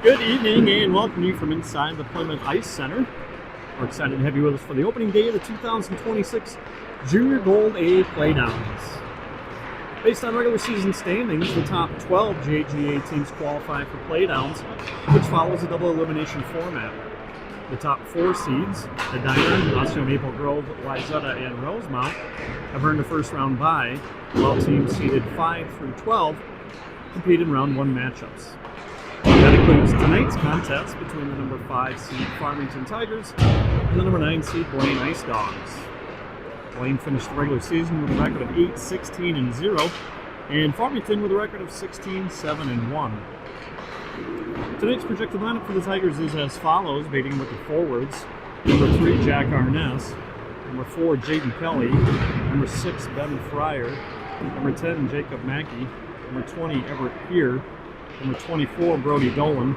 Good evening and welcome to you from inside the Plymouth Ice Center. We're excited to have you with us for the opening day of the 2026 Junior Gold A Playdowns. Based on regular season standings, the top 12 JGA teams qualify for Playdowns, which follows a double elimination format. The top 4 seeds, Edina, Osseo Maple Grove, Wayzata, and Rosemount, have earned a first round bye, while teams seeded 5 through 12 compete in round 1 matchups. That includes tonight's contest between the number 5 seed Farmington Tigers and the number 9 seed Blaine Ice Dogs. Blaine finished the regular season with a record of 8-16-0, and Farmington with a record of 16-7-1. Tonight's projected lineup for the Tigers is as follows, beginning with the forwards. Number 3, Jack Arness. Number 4, Jaden Kelly. Number 6, Ben Fryer. Number 10, Jacob Mackey. Number 20, Everett Peer. Number 24, Brody Dolan.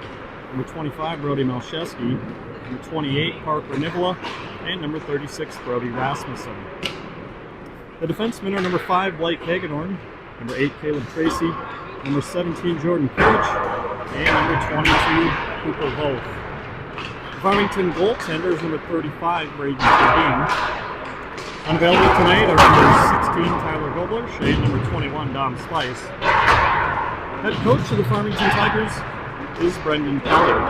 Number 25, Brody Malcheski. Number 28, Parker Nivola. And number 36, Brody Rasmussen. The defensemen are number 5, Blake Hagedorn. Number 8, Caleb Tracy. Number 17, Jordan Kirch. And number 22, Cooper Volk. The Farmington goaltender is number 35, Braden Sabine. Unavailable tonight are number 16, Tyler Gobler, and number 21, Dom Spice. Head coach of the Farmington Tigers is Brendan Keller.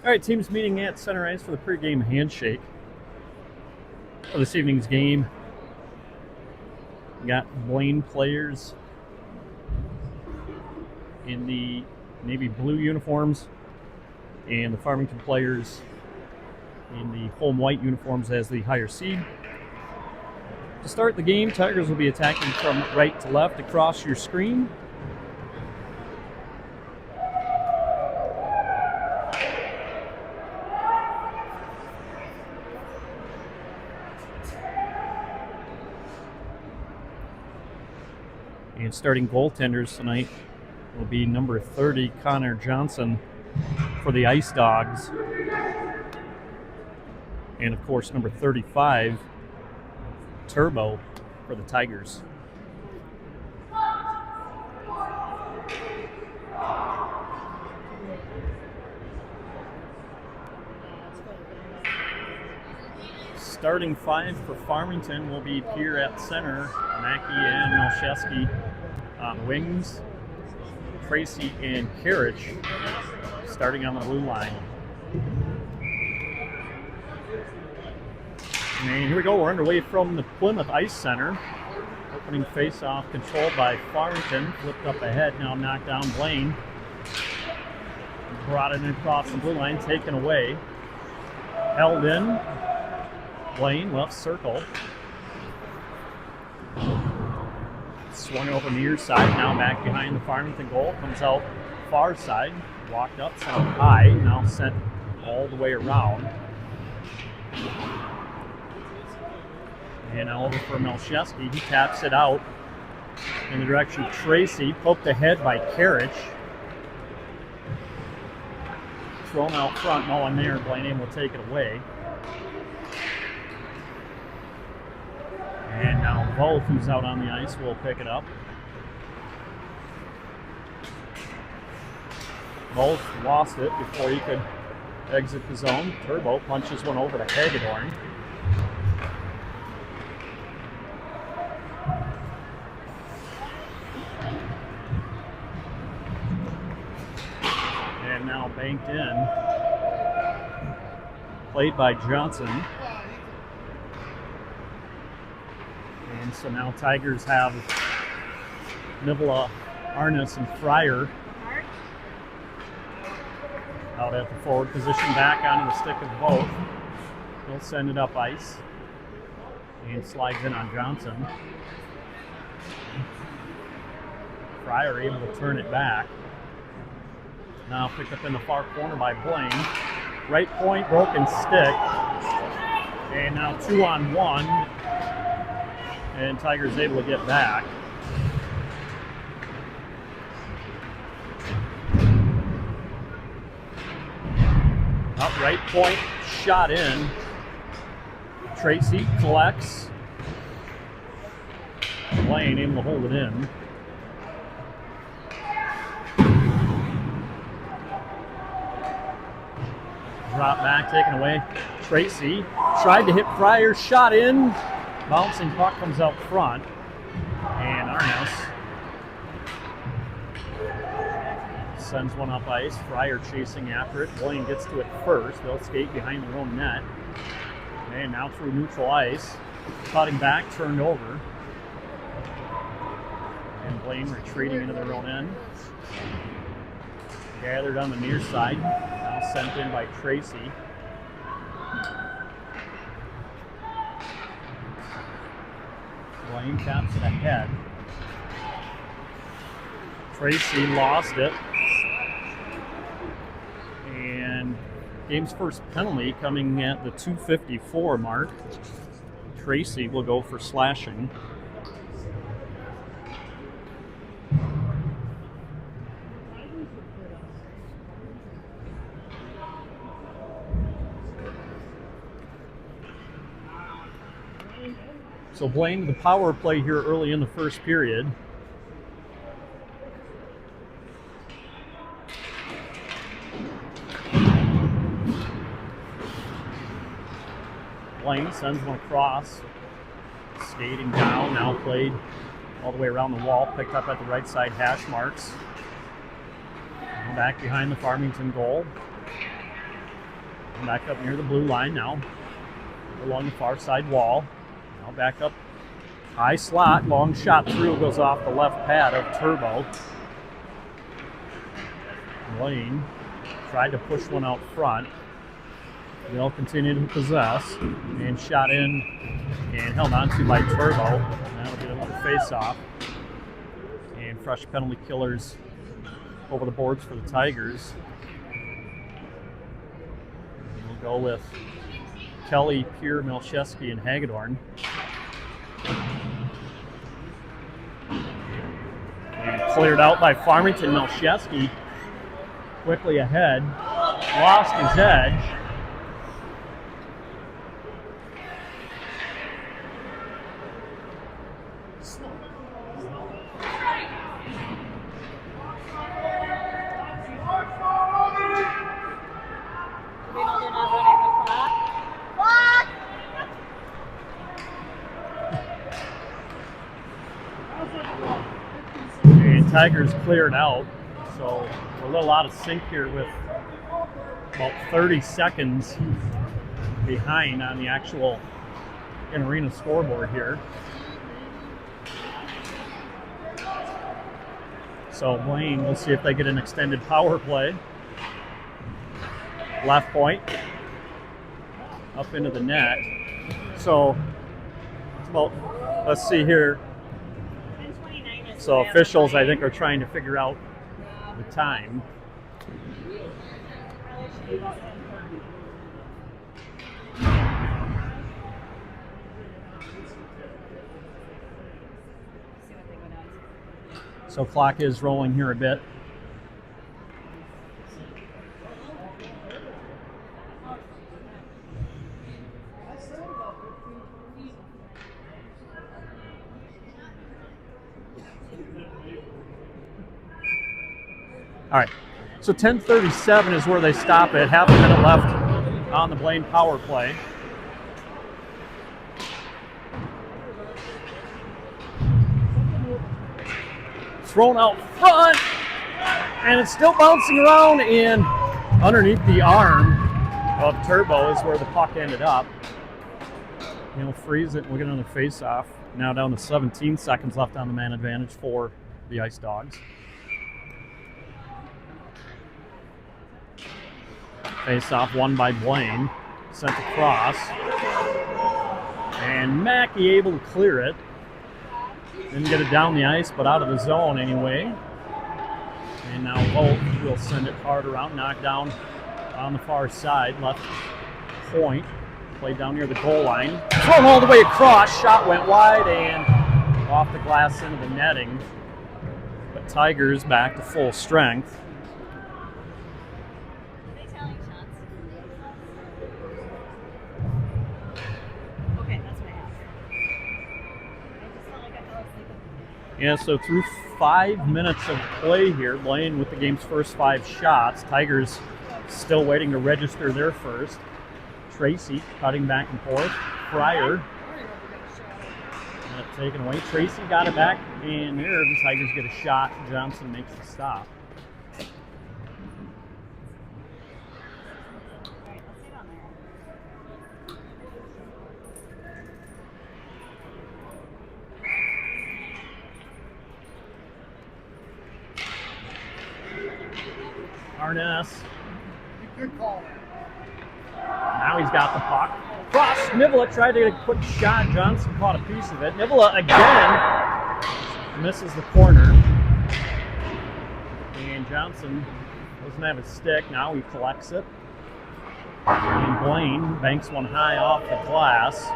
All right, teams meeting at center ice for the pregame handshake for this evening's game. We got Blaine players in the navy blue uniforms and the Farmington players in the home white uniforms as the higher seed. To start the game, Tigers will be attacking from right to left across your screen. And starting goaltenders tonight will be number 30, Connor Johnson for the Ice Dogs. And of course, number 35, Turbo for the Tigers. Starting 5 for Farmington will be Peer at center, Mackey and Malcheski on wings, Tracy and Karich starting on the blue line. And here we go, we're underway from the Plymouth Ice Center. Opening face-off controlled by Farmington, flipped up ahead, now knocked down Blaine. Brought it across the blue line, taken away. Held in, Blaine, left circle. Swung over near side, now back behind the Farmington goal. Comes out far side, walked up, sent up high, now sent all the way around. And now over for Malcheski, he taps it out in the direction of Tracy, poked ahead by Karich. Thrown out front, no one there, Blaine will take it away. And now Volk, who's out on the ice, will pick it up. Both lost it before he could exit the zone. Turbo punches one over to Hagedorn. And now banked in. Played by Johnson. And so now Tigers have Nivela, Arnis, and Fryer out at the forward position, back onto the stick of both. He'll send it up ice and slides in on Johnson. Fryer able to turn it back. Now picked up in the far corner by Blaine. Right point, broken stick. And now 2-on-1. And Tigers able to get back. Up right point, shot in. Tracy collects. Blaine able to hold it in. Drop back, taken away. Tracy tried to hit Fryer, shot in. Bouncing puck comes out front. And Arnis sends one up ice. Fryer chasing after it. Blaine gets to it first. They'll skate behind their own net. And now through neutral ice. Cutting back, turned over. And Blaine retreating into their own end. Gathered on the near side. Now sent in by Tracy. Blaine taps it ahead. Tracy lost it. And game's first penalty coming at the 2:54 mark. Tracy will go for slashing. So Blaine, the power play here early in the first period. Blaine sends one across, skating down, now played all the way around the wall, picked up at the right side hash marks. Back behind the Farmington goal. Back up near the blue line now, along the far side wall. Now back up, high slot, long shot through, goes off the left pad of Turbo. Blaine tried to push one out front. They'll continue to possess, and shot in and held on to by Turbo. That'll be another face-off. And fresh penalty killers over the boards for the Tigers. We'll go with Kelly, Pierre, Melchewski, and Hagedorn. And cleared out by Farmington. Melchewski quickly ahead, lost his edge. Tigers cleared out, so we're a little out of sync here with about 30 seconds behind on the actual in-arena scoreboard here. So Blaine, we'll see if they get an extended power play. Left point, up into the net. So it's about, let's see here. So officials, I think, are trying to figure out the time. So clock is rolling here a bit. All right, So 10:37 is where they stop it. Half a minute left on the Blaine power play. Thrown out front, and it's still bouncing around, and underneath the arm of Turbo is where the puck ended up. He'll freeze it, and we'll get another face-off. Now down to 17 seconds left on the man advantage for the Ice Dogs. Face-off won by Blaine, sent across, and Mackey able to clear it. Didn't get it down the ice, but out of the zone anyway. And now Wolf will send it hard around, knocked down on the far side, left point. Played down near the goal line. Thrown all the way across, shot went wide and off the glass into the netting. But Tigers back to full strength. Are they tallying shots? Okay, that's what I have. I just felt like I fell asleep. Yeah, so through 5 minutes of play here, Blaine with the game's first 5 shots. Tigers still waiting to register their first. Tracy cutting back and forth. Fryer taken away. Tracy got it back, and there the Tigers get a shot. Johnson makes the stop. Arness. Good call. Now he's got the puck. Cross. Nivola tried to get a quick shot. Johnson caught a piece of it. Nivola again misses the corner. And Johnson doesn't have his stick. Now he collects it. And Blaine banks one high off the glass.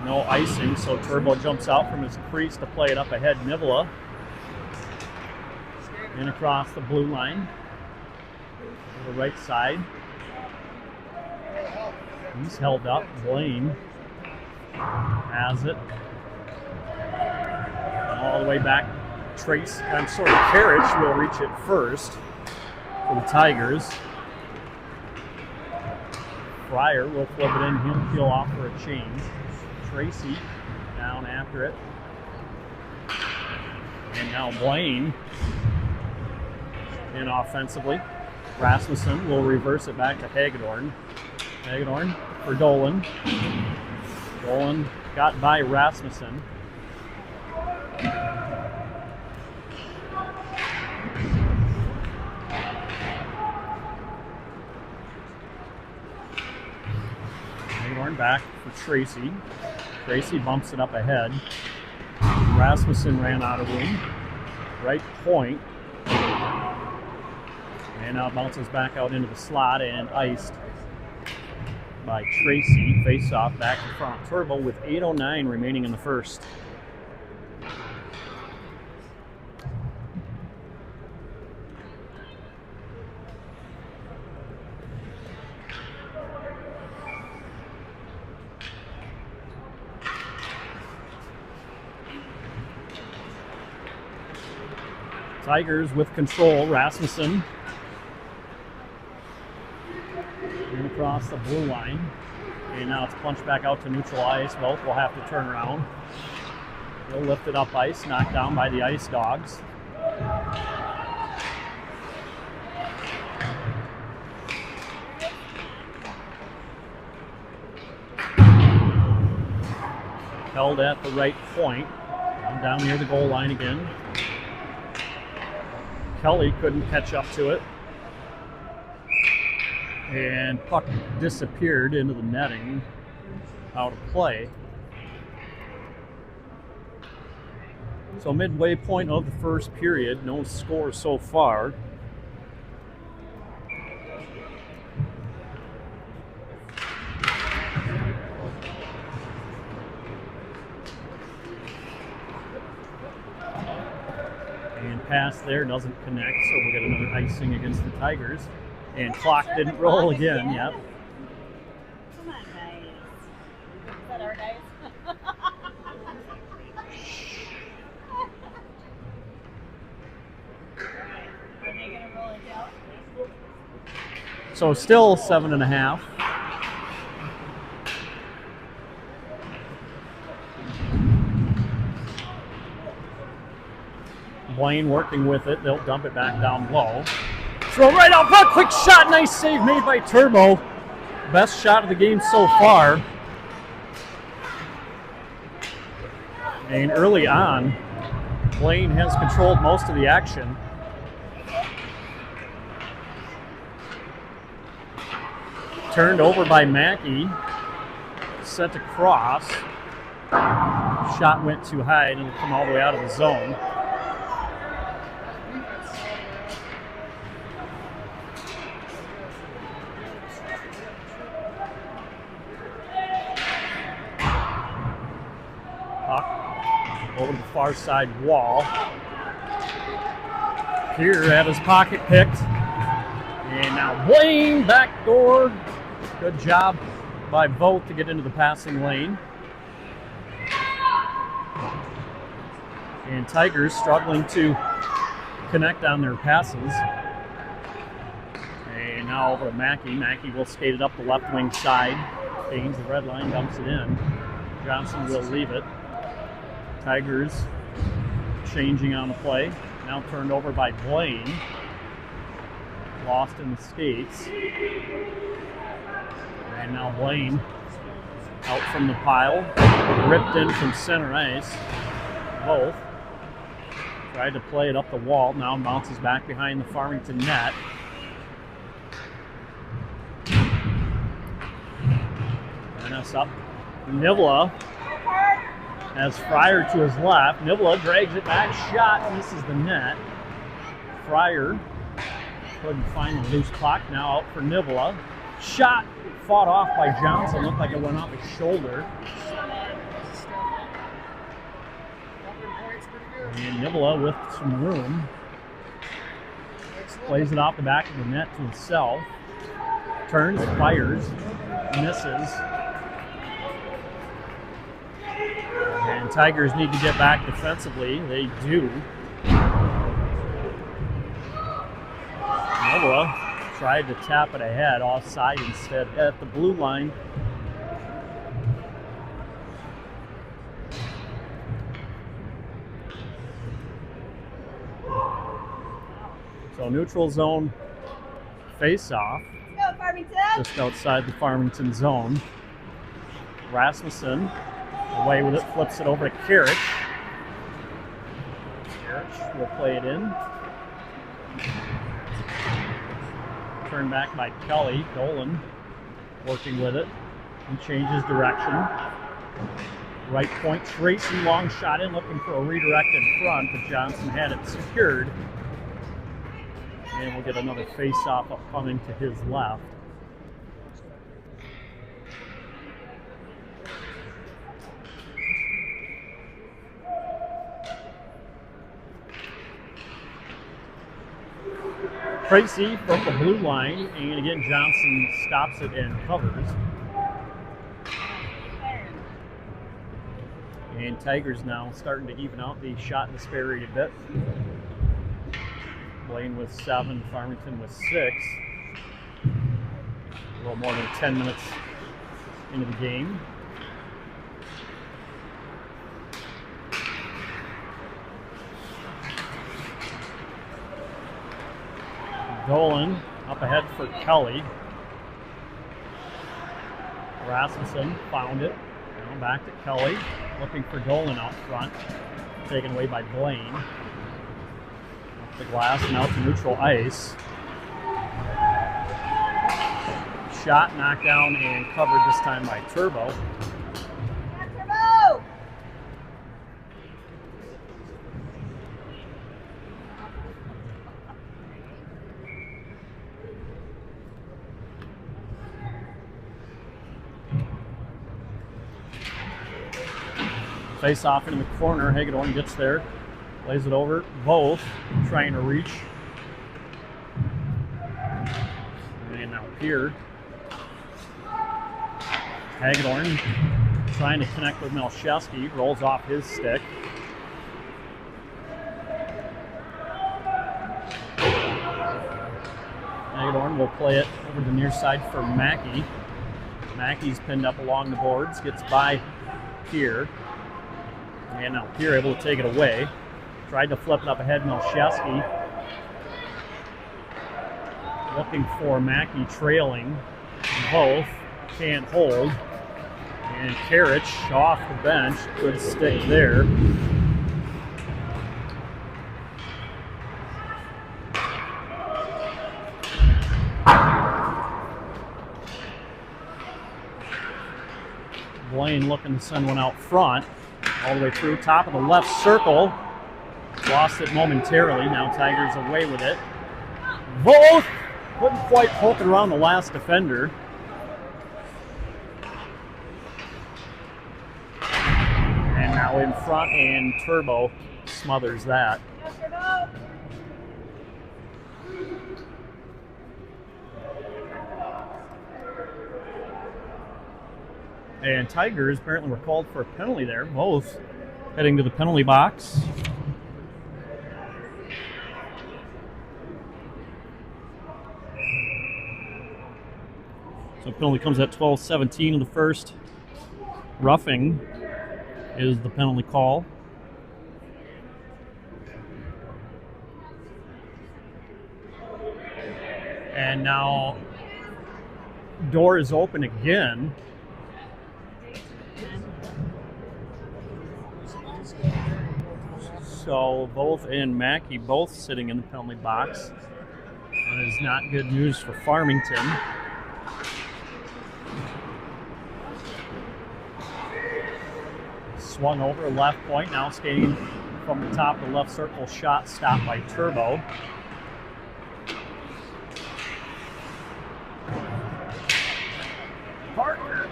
No icing, so Turbo jumps out from his crease to play it up ahead. Nivola. And across the blue line. To the right side. He's held up. Blaine has it. All the way back. Karich will reach it first for the Tigers. Fryer will flip it in. He'll peel off for a change. Tracy down after it. And now Blaine in offensively. Rasmussen will reverse it back to Hagedorn. Hagedorn for Dolan. Dolan got by Rasmussen. Hagedorn back for Tracy. Tracy bumps it up ahead. Rasmussen ran out of room. Right point. And now bounces back out into the slot and iced by Tracy. Face off back in front of Turbo with 8:09 remaining in the first. Tigers with control. Rasmussen and across the blue line. And now it's punched back out to neutral ice. Both will have to turn around. He'll lift it up ice, knocked down by the Ice Dogs. Held at the right point. Down near the goal line again. Kelly couldn't catch up to it. And puck disappeared into the netting, out of play. So midway point of the first period, no score so far. And pass there doesn't connect, so we'll get another icing against the Tigers. And clock didn't roll again, yep. Come on, guys. Is that our guys? Are they going to roll So still 7.5. Blaine working with it. They'll dump it back down low. Throw right out front. Quick shot. Nice save made by Turbo. Best shot of the game so far. And early on, Blaine has controlled most of the action. Turned over by Mackey. Sent across. Shot went too high and it'll come all the way out of the zone. Over the far side wall. Here had his pocket picked. And now Blaine backdoor. Good job by Vogt to get into the passing lane. And Tigers struggling to connect on their passes. And now over to Mackey. Mackey will skate it up the left wing side. Gains the red line, dumps it in. Johnson will leave it. Tigers changing on the play. Now turned over by Blaine. Lost in the skates. And now Blaine out from the pile. Ripped in from center ice. Both. Tried to play it up the wall. Now bounces back behind the Farmington net. And that's up. Nivla has Fryer to his left. Nivla drags it back. Shot misses the net. Fryer couldn't find the loose puck. Now out for Nivla. Shot fought off by Johnson. Looked like it went off his shoulder. And Nivla with some room. Plays it off the back of the net to himself. Turns, fires, misses. And Tigers need to get back defensively. They do. Nivla tried to tap it ahead, offside instead at the blue line. So neutral zone face-off. Go, Farmington! Just outside the Farmington zone. Rasmussen away with it, flips it over to Karich. Karich will play it in. Turned back by Kelly. Dolan working with it. He changes direction. Right point, Tracy, long shot in, looking for a redirect in front, but Johnson had it secured. And we'll get another face-off upcoming to his left. Tracy from the blue line, and again Johnson stops it and covers. And Tigers now starting to even out the shot and spare rate a bit. Blaine with 7, Farmington with 6. A little more than 10 minutes into the game. Dolan up ahead for Kelly. Rasmussen found it. Now back to Kelly. Looking for Dolan out front. Taken away by Blaine. Up the glass and out to neutral ice. Shot knocked down and covered this time by Turbo. Turbo! Face off into the corner. Hagedorn gets there. Lays it over. Both trying to reach. And now here. Hagedorn trying to connect with Melchewski. Rolls off his stick. Hagedorn will play it over the near side for Mackey. Mackey's pinned up along the boards, gets by Pier. And now Pier able to take it away. Tried to flip it up ahead, Melchewski. Looking for Mackey trailing. Both can't hold. And Karich off the bench. Good stick there. Blaine looking to send one out front. All the way through, top of the left circle. Lost it momentarily. Now Tigers away with it. Both couldn't quite poke it around the last defender. And now in front, and Turbo smothers that. And Tigers apparently were called for a penalty there. Both heading to the penalty box. So penalty comes at 12:17 of the first. Roughing is the penalty call. And now door is open again. So both and Mackey both sitting in the penalty box. That is not good news for Farmington. Swung over left point, now skating from the top of the left circle, shot stopped by Turbo. Partner,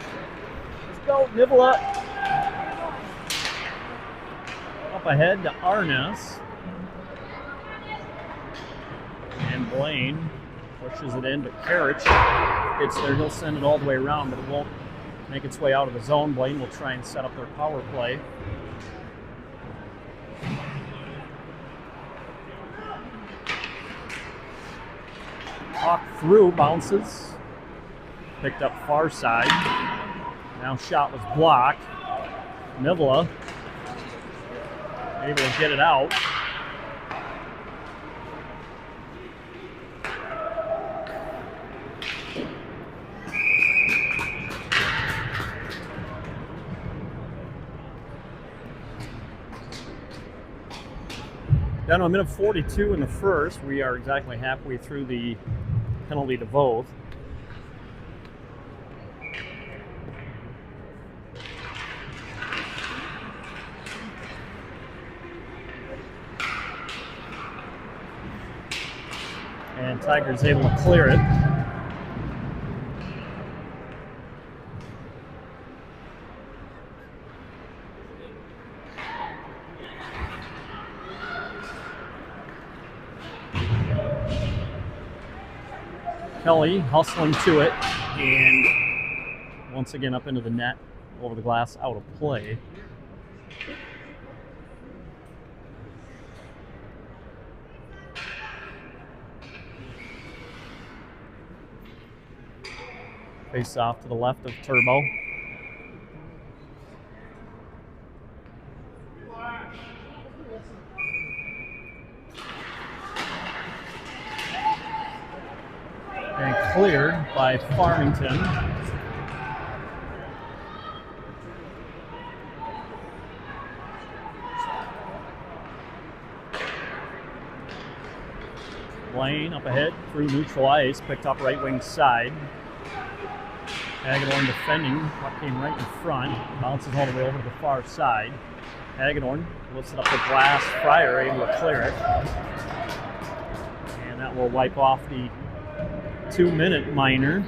let's go, Nivola. Up ahead to Arnes. And Blaine pushes it in, but Karich gets there. He'll send it all the way around, but it won't make its way out of the zone. Blaine will try and set up their power play. Hawk through, bounces. Picked up far side. Now shot was blocked. Nivola able to get it out. Down to a minute 42 in the first. We are exactly halfway through the penalty to both. And Tigers able to clear it. Kelly hustling to it, and once again up into the net, over the glass, out of play. Face off to the left of Turbo. And cleared by Farmington. Blaine up ahead through neutral ice, picked up right wing side. Hagedorn defending, puck came right in front, bounces all the way over to the far side. Hagedorn lifts it up the glass, Fryer able to clear it. And that will wipe off the 2-minute minor.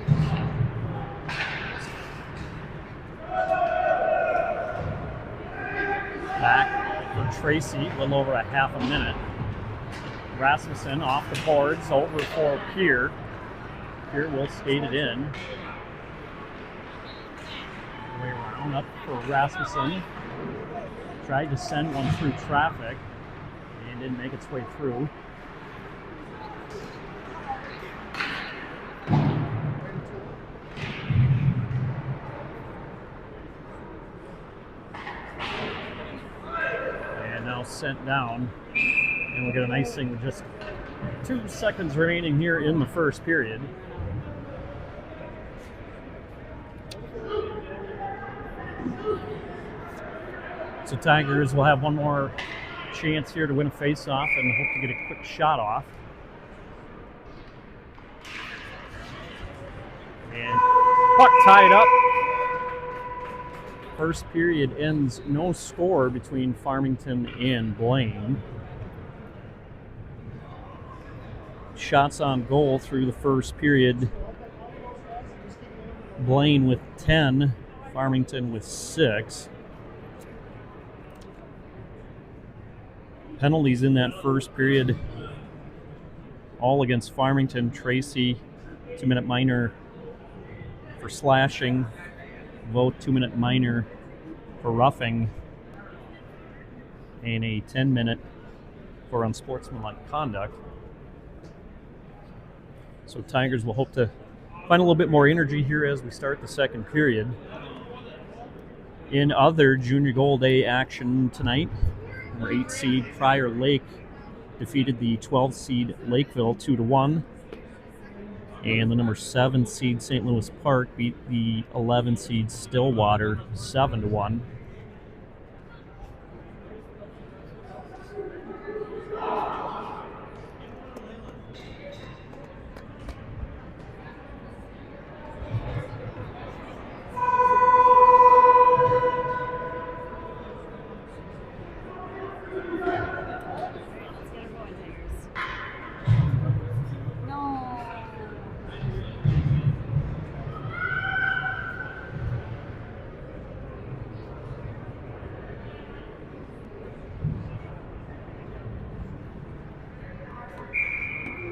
Back for Tracy, a little over a half a minute. Rasmussen off the boards, over for Pier. Pier will skate it in. Way around, up for Rasmussen. Tried to send one through traffic and didn't make its way through. sent down. And we'll get an icing with just 2 seconds remaining here in the first period. So Tigers will have one more chance here to win a face-off and hope to get a quick shot off. And puck tied up. First period ends no score between Farmington and Blaine. Shots on goal through the first period. Blaine with 10, Farmington with 6. Penalties in that first period, all against Farmington. Tracy, 2-minute minor for slashing. Vote 2-minute minor for roughing. And a 10-minute for unsportsmanlike conduct. So Tigers will hope to find a little bit more energy here as we start the second period. In other Junior Gold A action tonight, number 8 seed Prior Lake defeated the 12 seed Lakeville 2-1. And the number 7 seed St. Louis Park beat the 11 seed Stillwater 7-1.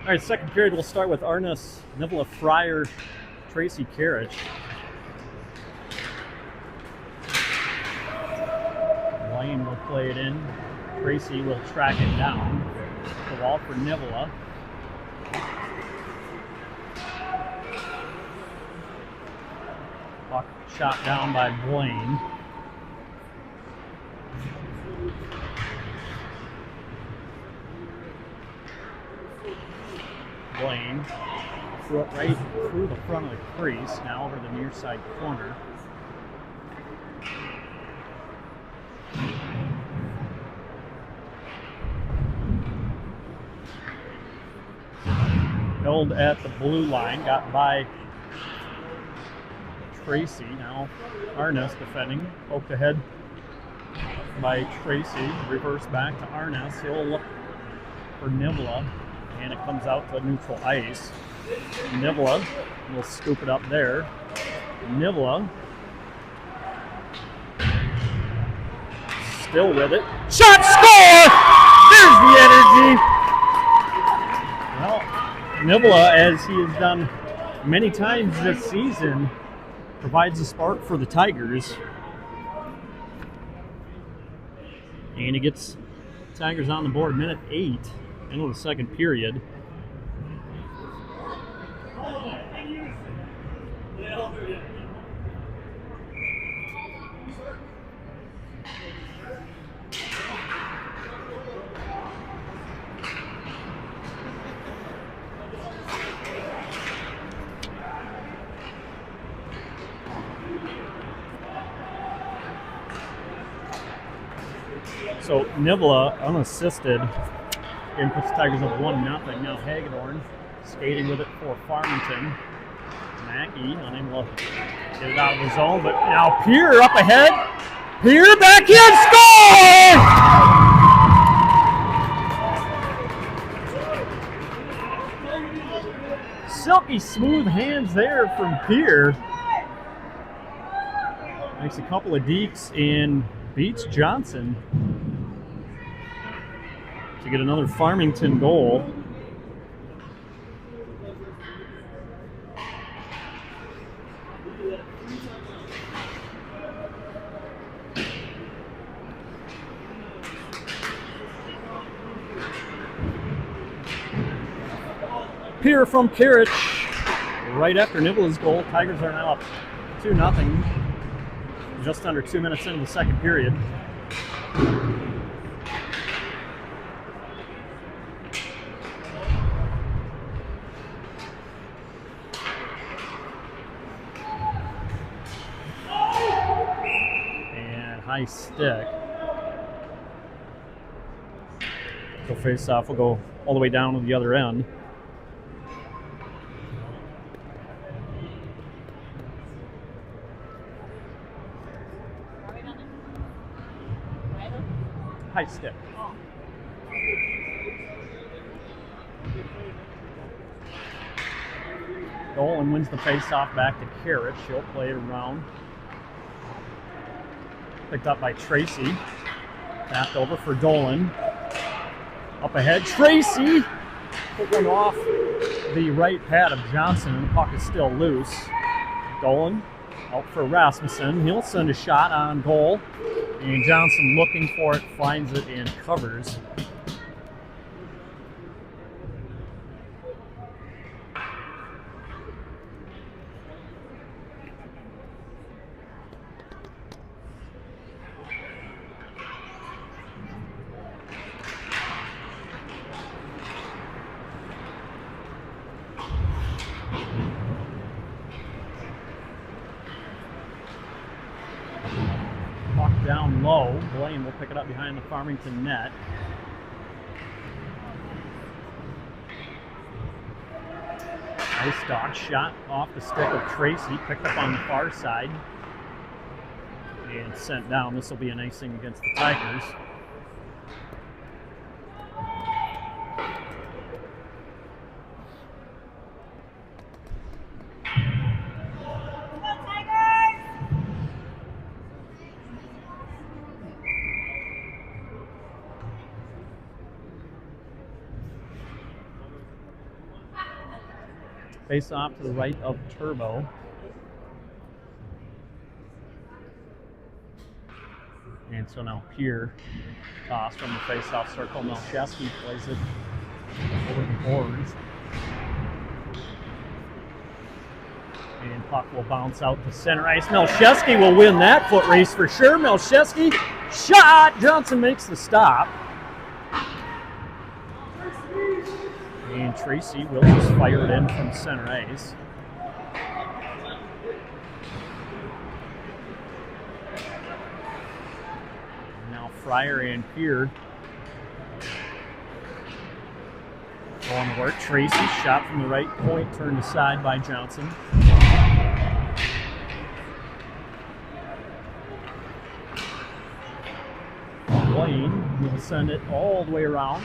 All right, second period, we'll start with Arness, Nivela Fryer, Tracy Karich. Blaine will play it in. Tracy will track it down. The wall for Nivela. Puck shot down by Blaine. Blaine threw it right through the front of the crease, now over the near side corner. Held at the blue line, got by Tracy. Now Arness defending, poked ahead by Tracy, reverse back to Arness. He'll look for Nivela. And it comes out to neutral ice. Nivela will scoop it up there. Nivela still with it. Shot, score! There's the energy. Well, Nivela, as he has done many times this season, provides a spark for the Tigers. And he gets Tigers on the board, minute 8. Into the second period. So Nivela unassisted and puts the Tigers up 1-0. Now Hagedorn skating with it for Farmington. Mackey unable to get it out of the zone, but now Peer up ahead. Peer back in, score! Silky smooth hands there from Peer. Makes a couple of dekes and beats Johnson to get another Farmington goal. Peer from Karich right after Nivela's goal. Tigers are now up 2-0. Just under 2 minutes into the second period. high stick. So face-off will go all the way down to the other end. High stick. Dolan wins the face-off back to Carrot. She'll play it around. Picked up by Tracy. Tapped over for Dolan. Up ahead, Tracy! Put one off the right pad of Johnson, and the puck is still loose. Dolan out for Rasmussen. He'll send a shot on goal. And Johnson looking for it, finds it, and covers. Down low. Blaine will pick it up behind the Farmington net. Nice dog shot off the stick of Tracy. Picked up on the far side. And sent down. This will be an icing against the Tigers. Face off to the right of Turbo. And so now Pier toss from the face-off circle. Melchewski plays it over the boards. And puck will bounce out to center ice. Melchewski will win that foot race for sure. Melchewski shot. Johnson makes the stop. And Tracy will just fire it in from center ice. Now Fryer and Pier going to work. Tracy shot from the right point, turned aside by Johnson. Blaine will send it all the way around.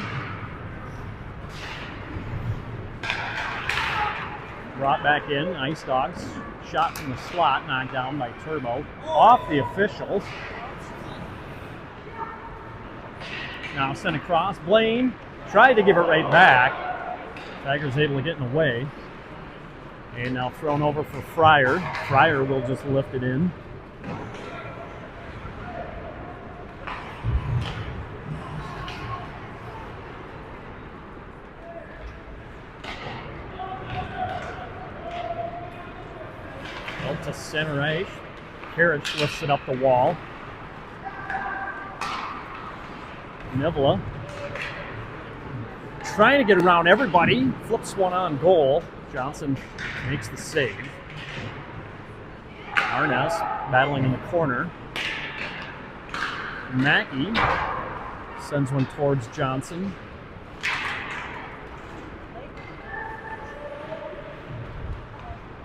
Brought back in, Ice Dogs. Shot from the slot, knocked down by Turbo. Off the officials. Now sent across. Blaine tried to give it right back. Tigers able to get in the way. And now thrown over for Fryer. Fryer will just lift it in. To center ice. Carriage lifts it up the wall. Nivola trying to get around everybody. Flips one on goal. Johnson makes the save. Arnaz battling in the corner. Mackey sends one towards Johnson.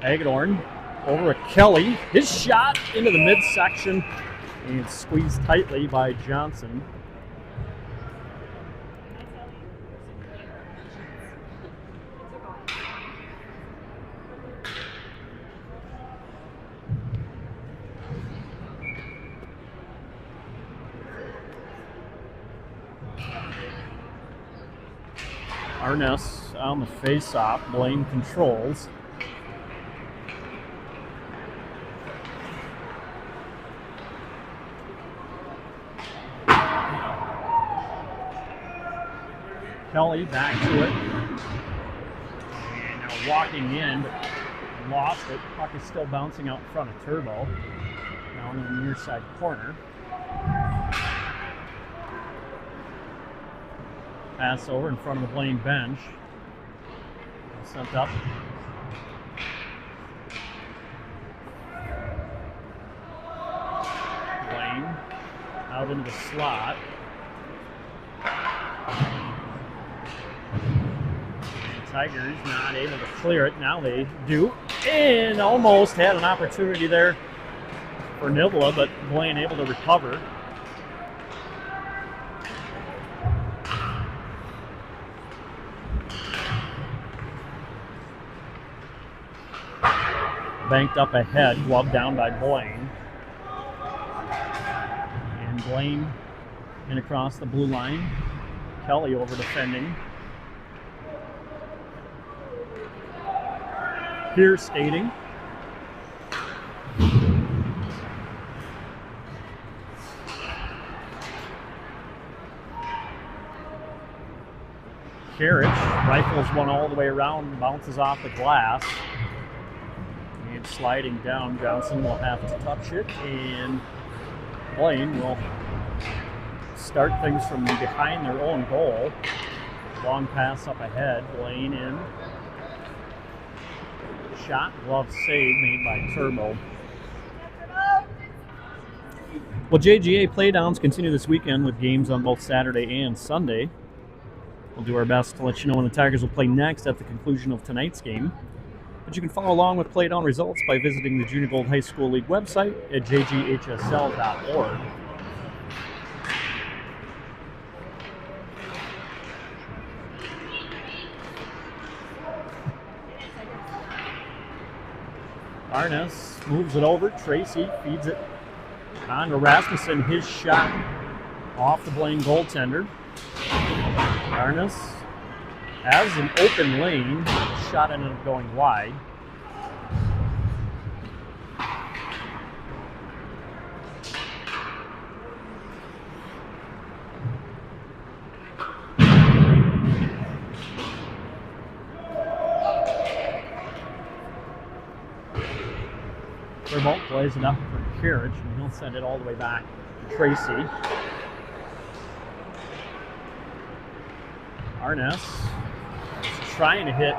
Hagedorn over at Kelly. His shot into the midsection and squeezed tightly by Johnson. Arnaz on the face-off. Blaine controls. Kelly back to it. And now walking in, but lost it. Puck is still bouncing out in front of Turbo. Now in the near side corner. Pass over in front of the Blaine bench. Sent up. Blaine out into the slot. And Tigers not able to clear it. Now they do. And almost had an opportunity there for Nibla, but Blaine able to recover. Banked up ahead, gloved down by Blaine. And Blaine in across the blue line. Kelly over defending. Here skating. Carriage rifles one all the way around and bounces off the glass. And sliding down, Johnson will have to touch it, and Blaine will start things from behind their own goal. Long pass up ahead, Blaine in. Shot, glove save made by Turbo. Well, JGA playdowns continue this weekend with games on both Saturday and Sunday. We'll do our best to let you know when the Tigers will play next at the conclusion of tonight's game. But you can follow along with playdown results by visiting the Junior Gold High School League website at jghsl.org. Arnes moves it over. Tracy feeds it on to Rasmussen. His shot off the Blaine goaltender. Arnes has an open lane. Shot ended up going wide. Remote plays it up for Carriage, and he'll send it all the way back to Tracy. Arnes is trying to hit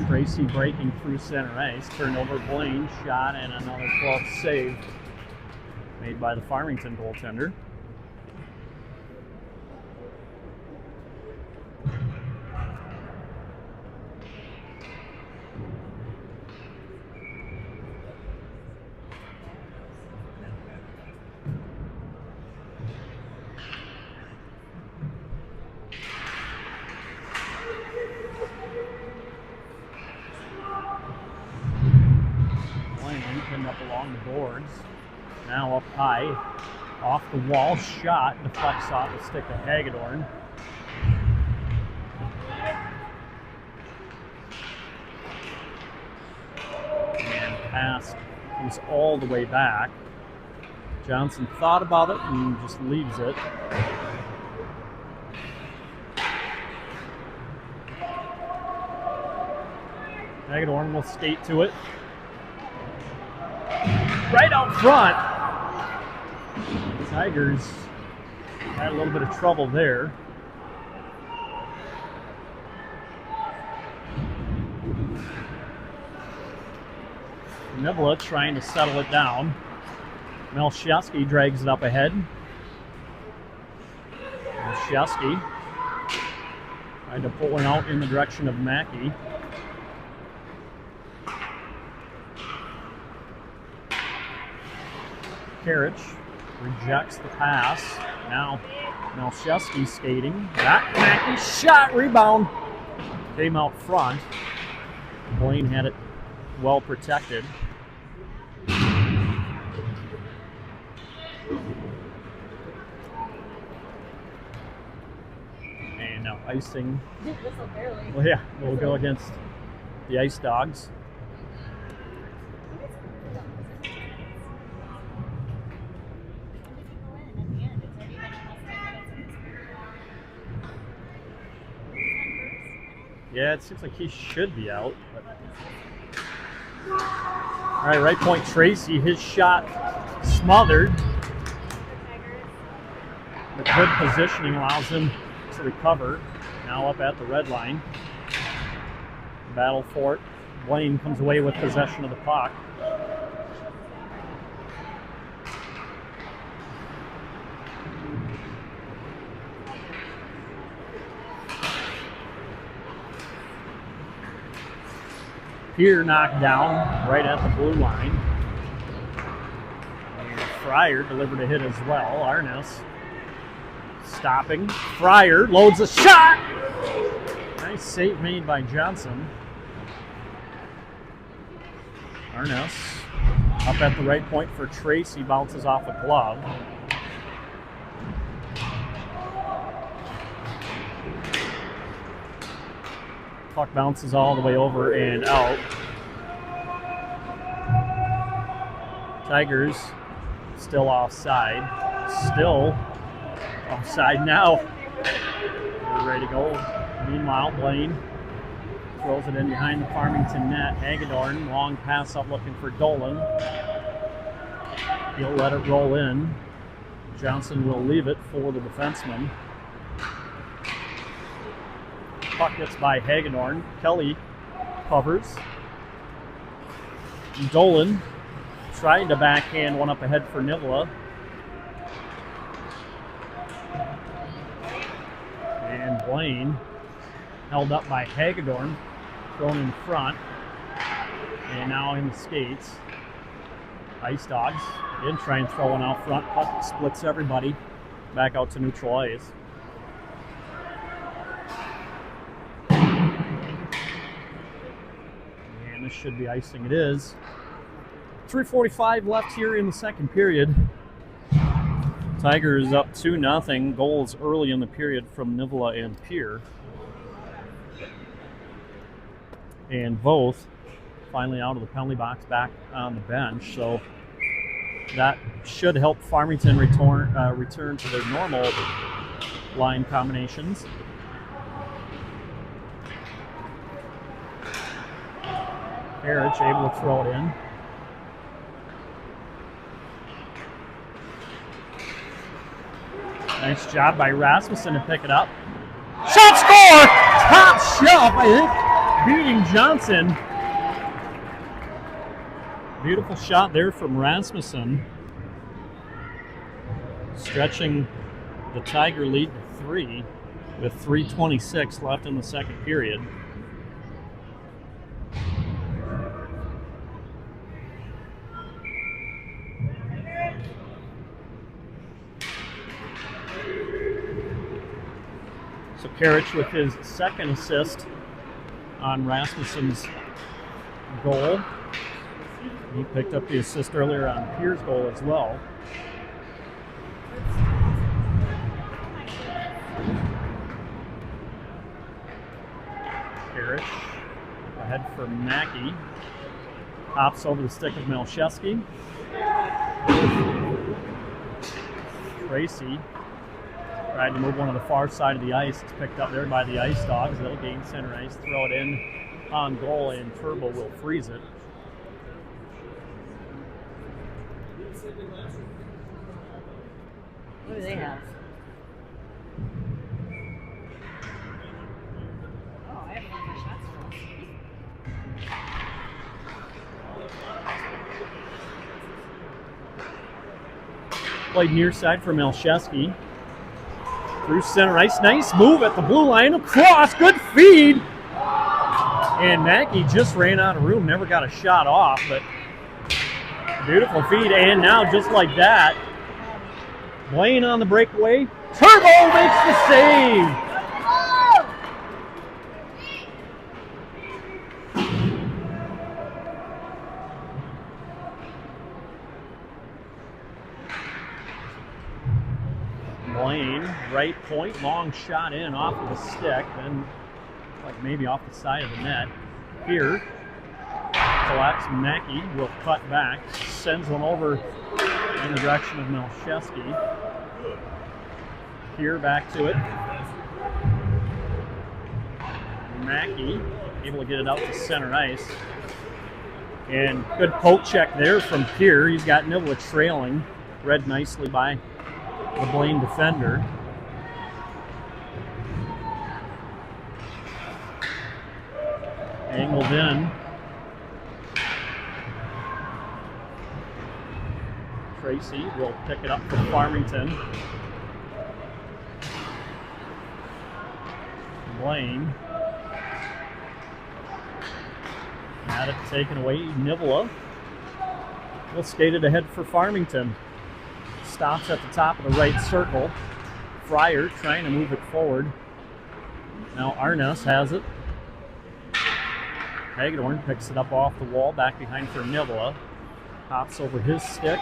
Tracy, breaking through center ice. Turnover, Blaine shot, and another glove save made by the Farmington goaltender. Up along the boards. Now up high, off the wall, shot, deflects off the stick of Hagedorn. And pass comes all the way back. Johnson thought about it and just leaves it. Hagedorn will skate to it. Right out front. Tigers had a little bit of trouble there. Nibla trying to settle it down. Melchewski drags it up ahead. Melchewski trying to pull it out in the direction of Mackey. Carriage rejects the pass. Now Melchewski skating. That Mackey shot, rebound. Came out front. Blaine had it well protected. And now icing. Well, yeah, we'll go against the Ice Dogs. Yeah, it seems like he should be out. But... All right, right point Tracy. His shot smothered. The good positioning allows him to recover. Now up at the red line. Battle for it. Blaine comes away with possession of the puck. Here knocked down right at the blue line. And Fryer delivered a hit as well. Arness stopping. Fryer loads a shot. Nice save made by Johnson. Arness up at the right point for Tracy, bounces off a glove. Puck bounces all the way over and out. Tigers still offside. Still offside now. We're ready to go. Meanwhile, Blaine throws it in behind the Farmington net. Hagedorn, long pass up looking for Dolan. He'll let it roll in. Johnson will leave it for the defenseman. Puck gets by Hagedorn. Kelly covers. Dolan trying to backhand one up ahead for Nivela. And Blaine held up by Hagedorn, thrown in front. And now in the skates. Ice Dogs again try and throw one out front. Puck splits everybody back out to neutral ice. This should be icing. It is. 3:45 left here in the second period. Tigers up 2-0. Goals early in the period from Nivela and Peer. And both finally out of the penalty box, back on the bench. So that should help Farmington return to their normal line combinations. Erich able to throw it in. Nice job by Rasmussen to pick it up. Shot score! Top shelf, I think, beating Johnson. Beautiful shot there from Rasmussen. Stretching the Tiger lead to 3 with 3:26 left in the second period. So Karich with his second assist on Rasmussen's goal. He picked up the assist earlier on Pier's goal as well. Karich ahead for Mackey. Hops over the stick of Melchewski. Tracy tried to move one to the far side of the ice. It's picked up there by the Ice Dogs. They'll gain center ice, throw it in on goal, and Turbo will freeze it. What do they have? Oh, I have one more shots for us. Played near side for Melchewski. Through center ice. Nice move at the blue line. Across. Good feed. And Mackey just ran out of room. Never got a shot off, but beautiful feed. And now, just like that, Blaine on the breakaway. Turbo makes the save. Blaine, right point, long shot in off of the stick, then like maybe off the side of the net. Here, collects. Mackey will cut back, sends one over in the direction of Melchewski. Here, back to it. Mackey able to get it out to center ice. And good poke check there from Peer. He's got Nivela trailing, read nicely by the Blaine defender. Angled in. Tracy will pick it up from Farmington. Blaine. Had it taken away. Nivola will skate it ahead for Farmington. Stops at the top of the right circle. Fryer trying to move it forward. Now Arnes has it. Hagedorn picks it up off the wall, back behind for Nivola. Hops over his stick.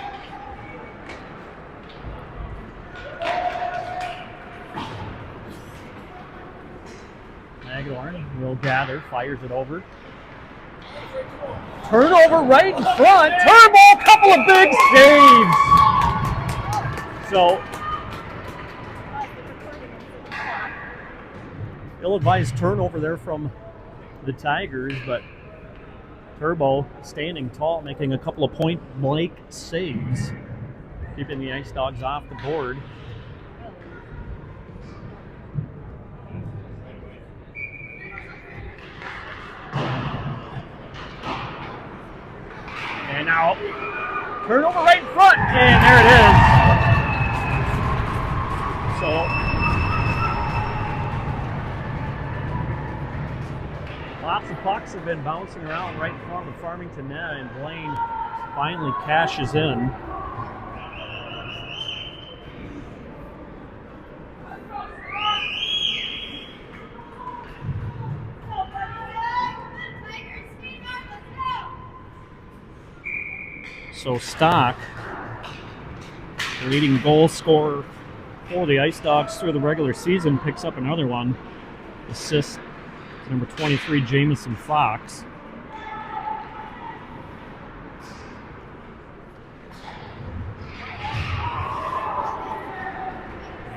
Hagedorn will gather, fires it over. Turnover right in front. Turbo, couple of big saves. So, ill-advised turnover there from the Tigers, but Turbo standing tall, making a couple of point-blank saves, keeping the Ice Dogs off the board. And now, turnover right in front, and there it is. So, lots of pucks have been bouncing around right in front of the Farmington net, and Blaine finally cashes in. So Stock, the leading goal scorer for the Ice Dogs through the regular season, picks up another one. Assist to number 23, Jamison Fox.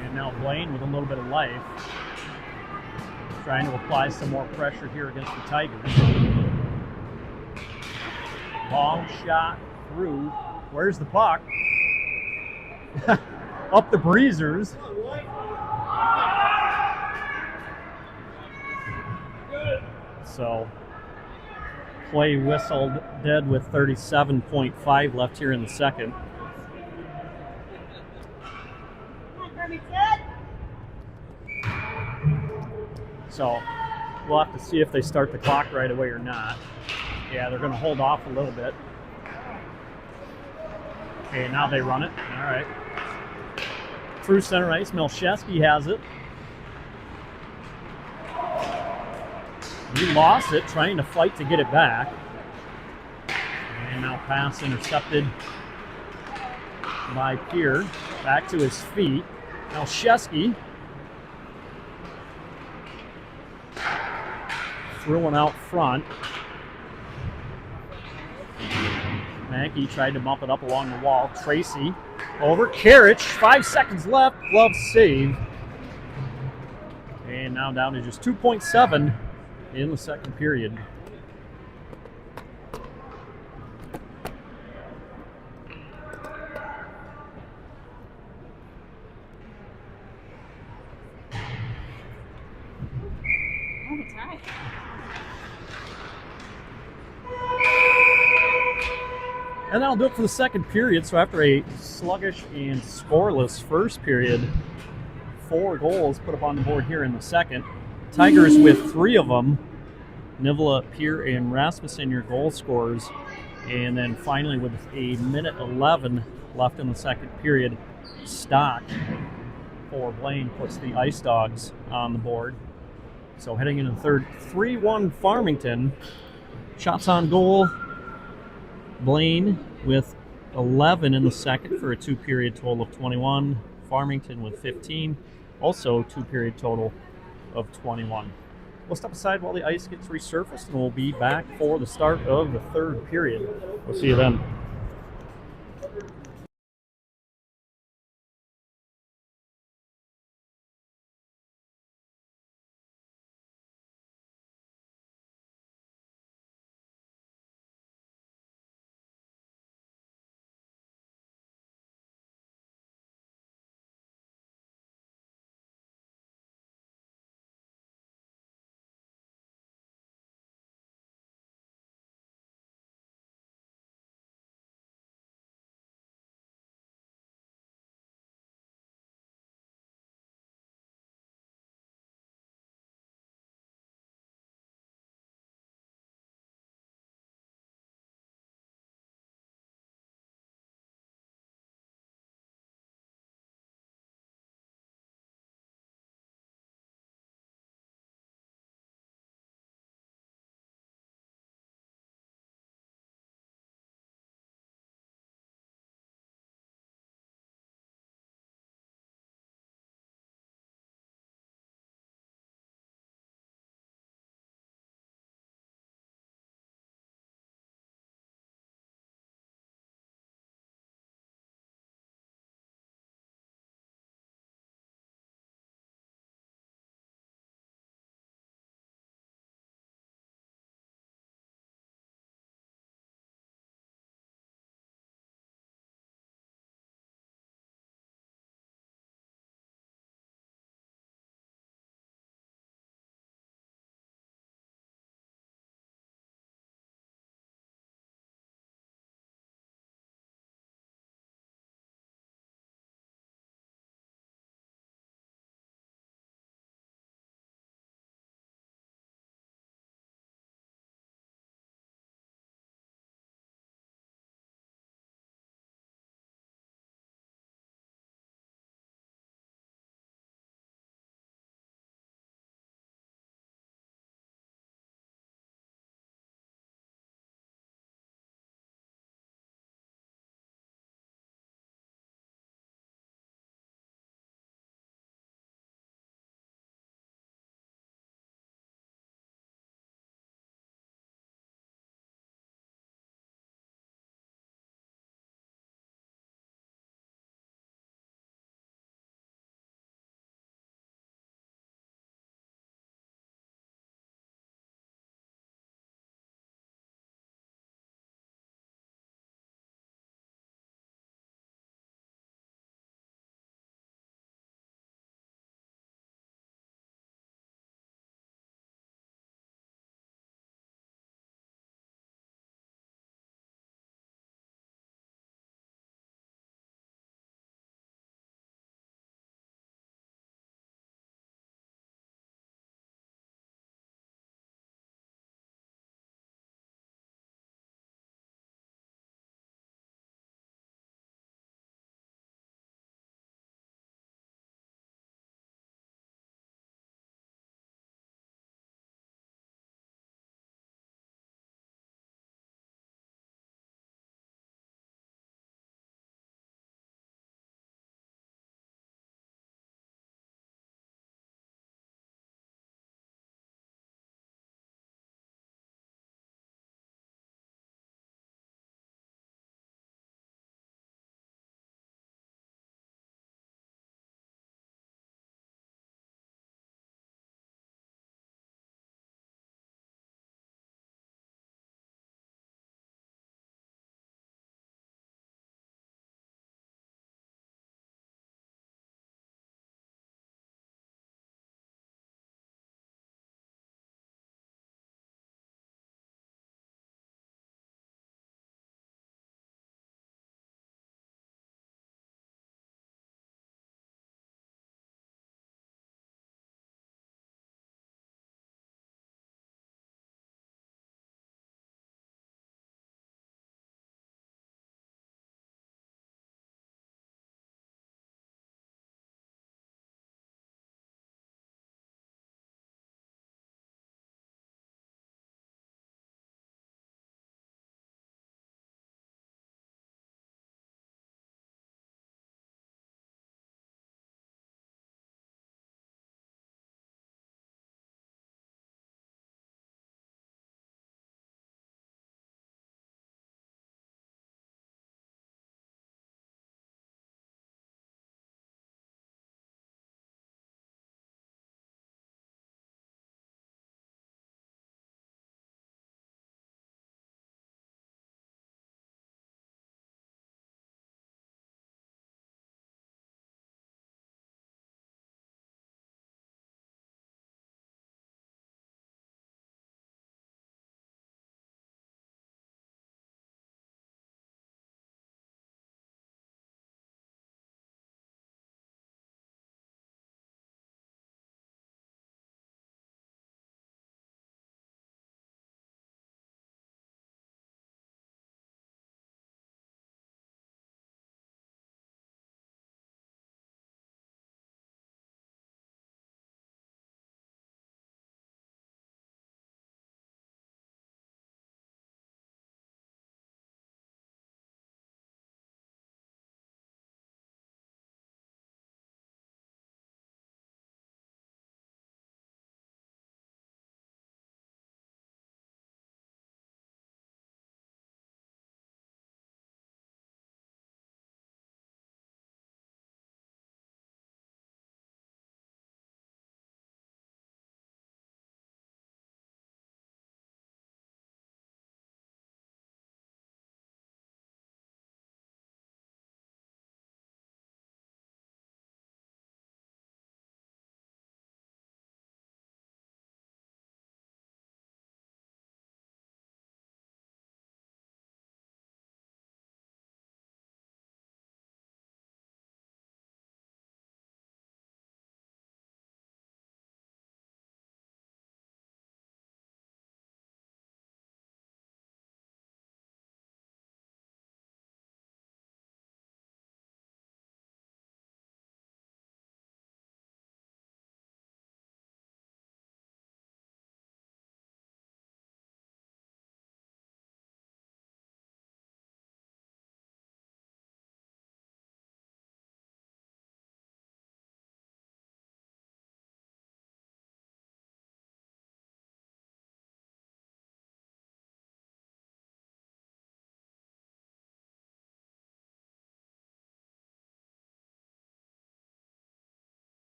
And now Blaine with a little bit of life, trying to apply some more pressure here against the Tigers. Long shot through. Where's the puck? Up the breezers. So, play whistled dead with 37.5 left here in the second. So, we'll have to see if they start the clock right away or not. Yeah, they're going to hold off a little bit. Okay, now they run it. All right. Through center ice, Melchewski has it. He lost it, trying to fight to get it back. And now pass intercepted by Pierre. Back to his feet. Melchewski threw one out front. Mackey tried to bump it up along the wall. Tracy over. Karich, 5 seconds left. Glove save. And now down to just 2.7 in the second period. And that'll do it for the second period. So after a sluggish and scoreless first period, 4 goals put up on the board here in the second. Tigers with 3 of them. Nivola, Pierre, and Rasmussen, your goal scorers. And then finally with a minute 11 left in the second period, Stock for Blaine puts the Ice Dogs on the board. So heading into the third, 3-1 Farmington. Shots on goal, Blaine with 11 in the second for a 2-period total of 21. Farmington with 15, also 2-period total of 21. We'll step aside while the ice gets resurfaced, and we'll be back for the start of the third period. We'll see you then.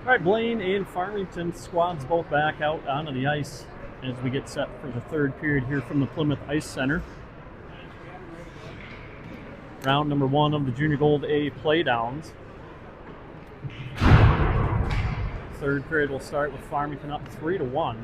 All right, Blaine and Farmington squads both back out onto the ice as we get set for the third period here from the Plymouth Ice Center. Round number 1 of the Junior Gold A playdowns. Third period will start with Farmington up 3-1.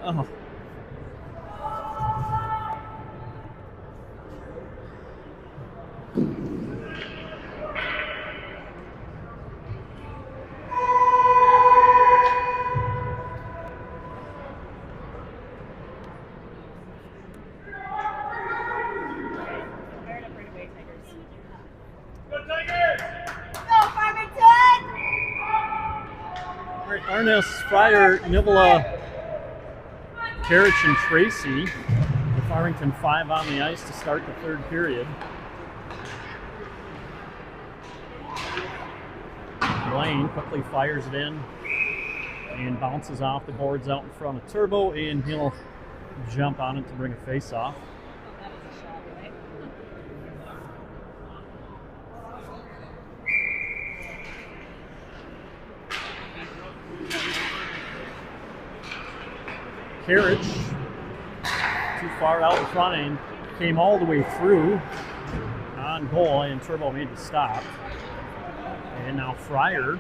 Oh. Arness, Fryer, Nibula, Karich, and Tracy. The Farmington 5 on the ice to start the third period. Blaine quickly fires it in and bounces off the boards out in front of Turbo, and he'll jump on it to bring a face-off. Karich, too far out in front and came all the way through on goal, and Turbo made the stop. And now Fryer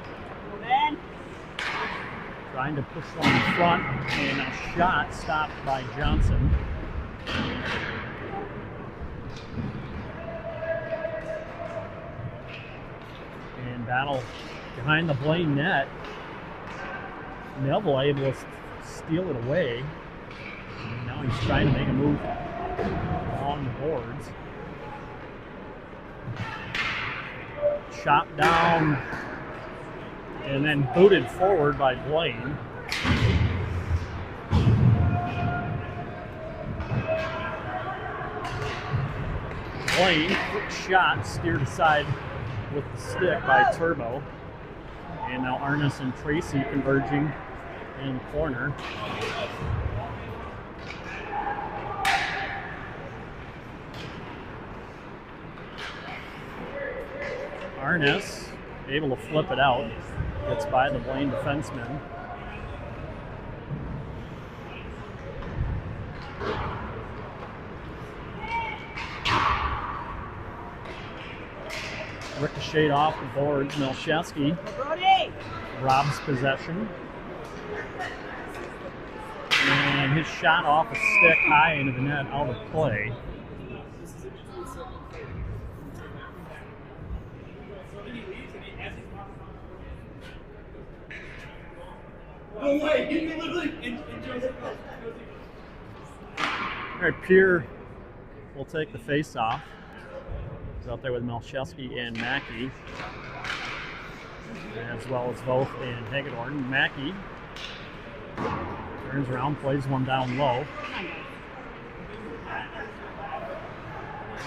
trying to push one in front, and a shot stopped by Johnson. And battle behind the Blaine net. Neville able to steal it away. And now he's trying to make a move along the boards. Chopped down and then booted forward by Blaine. Blaine, quick shot, steered aside with the stick by Turbo. And now Arness and Tracy converging in the corner. Arness able to flip it out. Gets by the Blaine defenseman. Ricocheted off the boards. Melchewski robs possession. And his shot off a stick high into the net, out of play. No way! You literally enjoy. All right, Pierre will take the face-off. He's out there with Melchewski and Mackey, as well as Voth and Hagedorn. Mackey turns around, plays one down low.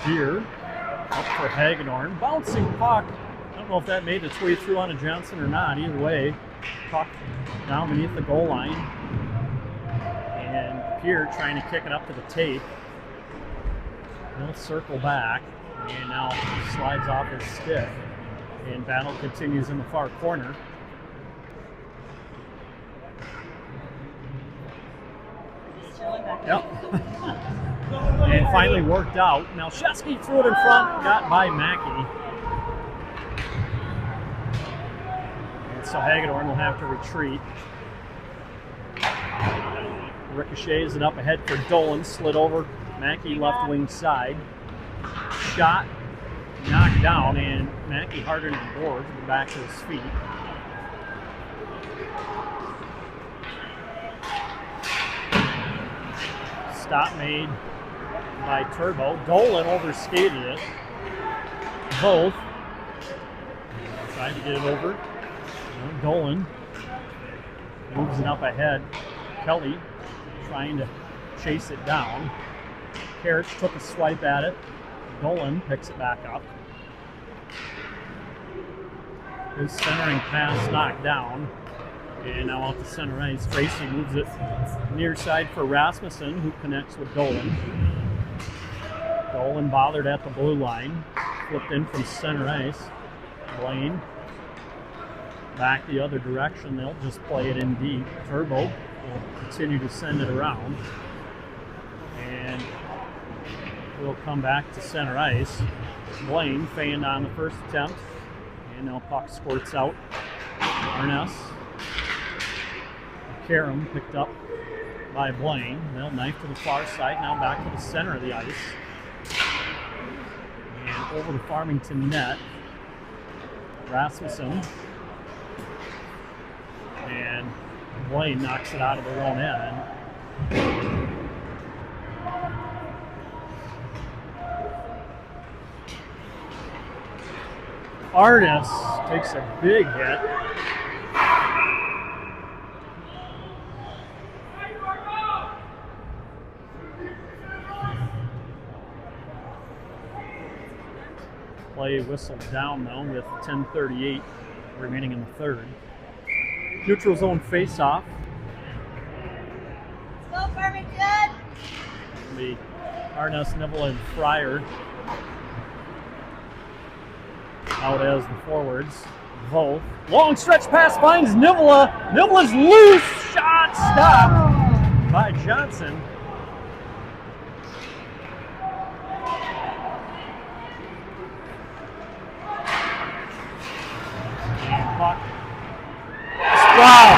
Pierre up for Hagedorn. Bouncing puck. I don't know if that made its way through onto Johnson or not. Either way, puck down beneath the goal line. And Pierre trying to kick it up to the tape. He'll circle back and now slides off his stick. And battle continues in the far corner. Yep. And finally worked out. Now Shesky threw it in front, got by Mackey. And so Hagedorn will have to retreat. Ricochets it up ahead for Dolan, slid over Mackey left wing side. Shot, knocked down, and Mackey harder than the board to get back to his feet. Stop made by Turbo. Dolan overskated it. Both tried to get it over. Dolan moves it up ahead. Kelly trying to chase it down. Karich took a swipe at it. Dolan picks it back up. His centering pass knocked down. And now out to center ice. Tracy moves it near side for Rasmussen, who connects with Dolan. Dolan bothered at the blue line. Flipped in from center ice. Blaine back the other direction. They'll just play it in deep. Turbo will continue to send it around. And we'll come back to center ice. Blaine fanned on the first attempt. And now puck squirts out. Arness. Karam picked up by Blaine. They'll knife to the far side. Now back to the center of the ice. And over the Farmington net. Rasmussen. And Blaine knocks it out of their own end. Artis takes a big hit. Play whistled down though with 10:38 remaining in the third. Neutral zone face-off. Let's go, Farmington! The Arness, Nibble, and Fryer out as the forwards. Volk. Long stretch pass finds Nibble. Nibble is loose. Shot stopped by Johnson. And puck. Wow.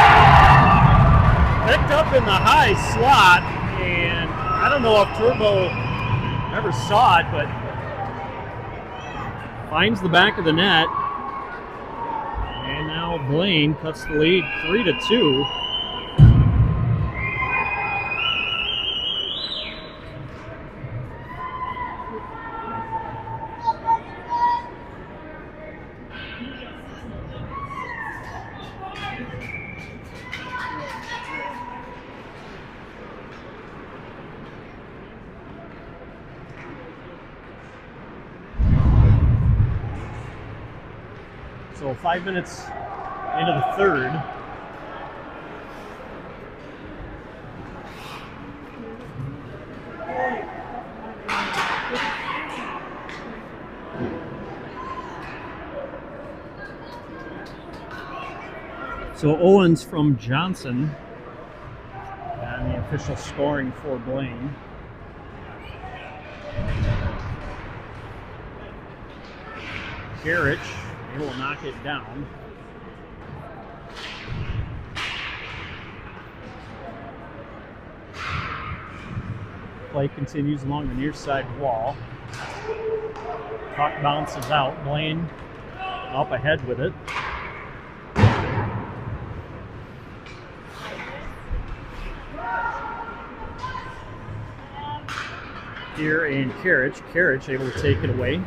Picked up in the high slot, and I don't know if Turbo ever saw it, but finds the back of the net. And now Blaine cuts the lead 3-2. So 5 minutes into the third. So Owens from Johnson and the official scoring for Blaine. Garrett able to knock it down. Play continues along the near side wall. Puck bounces out. Blaine up ahead with it. Here and Karich able to take it away.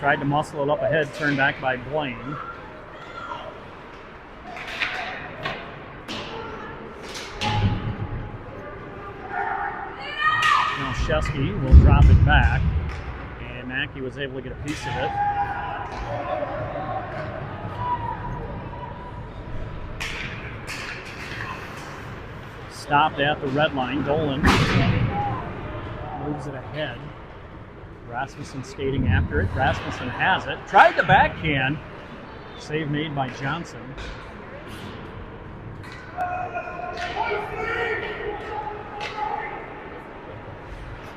Tried to muscle it up ahead, turned back by Blaine. Now Shesky will drop it back, and Mackey was able to get a piece of it. Stopped at the red line. Dolan moves it ahead. Rasmussen skating after it. Rasmussen has it. Tried the backhand. Save made by Johnson.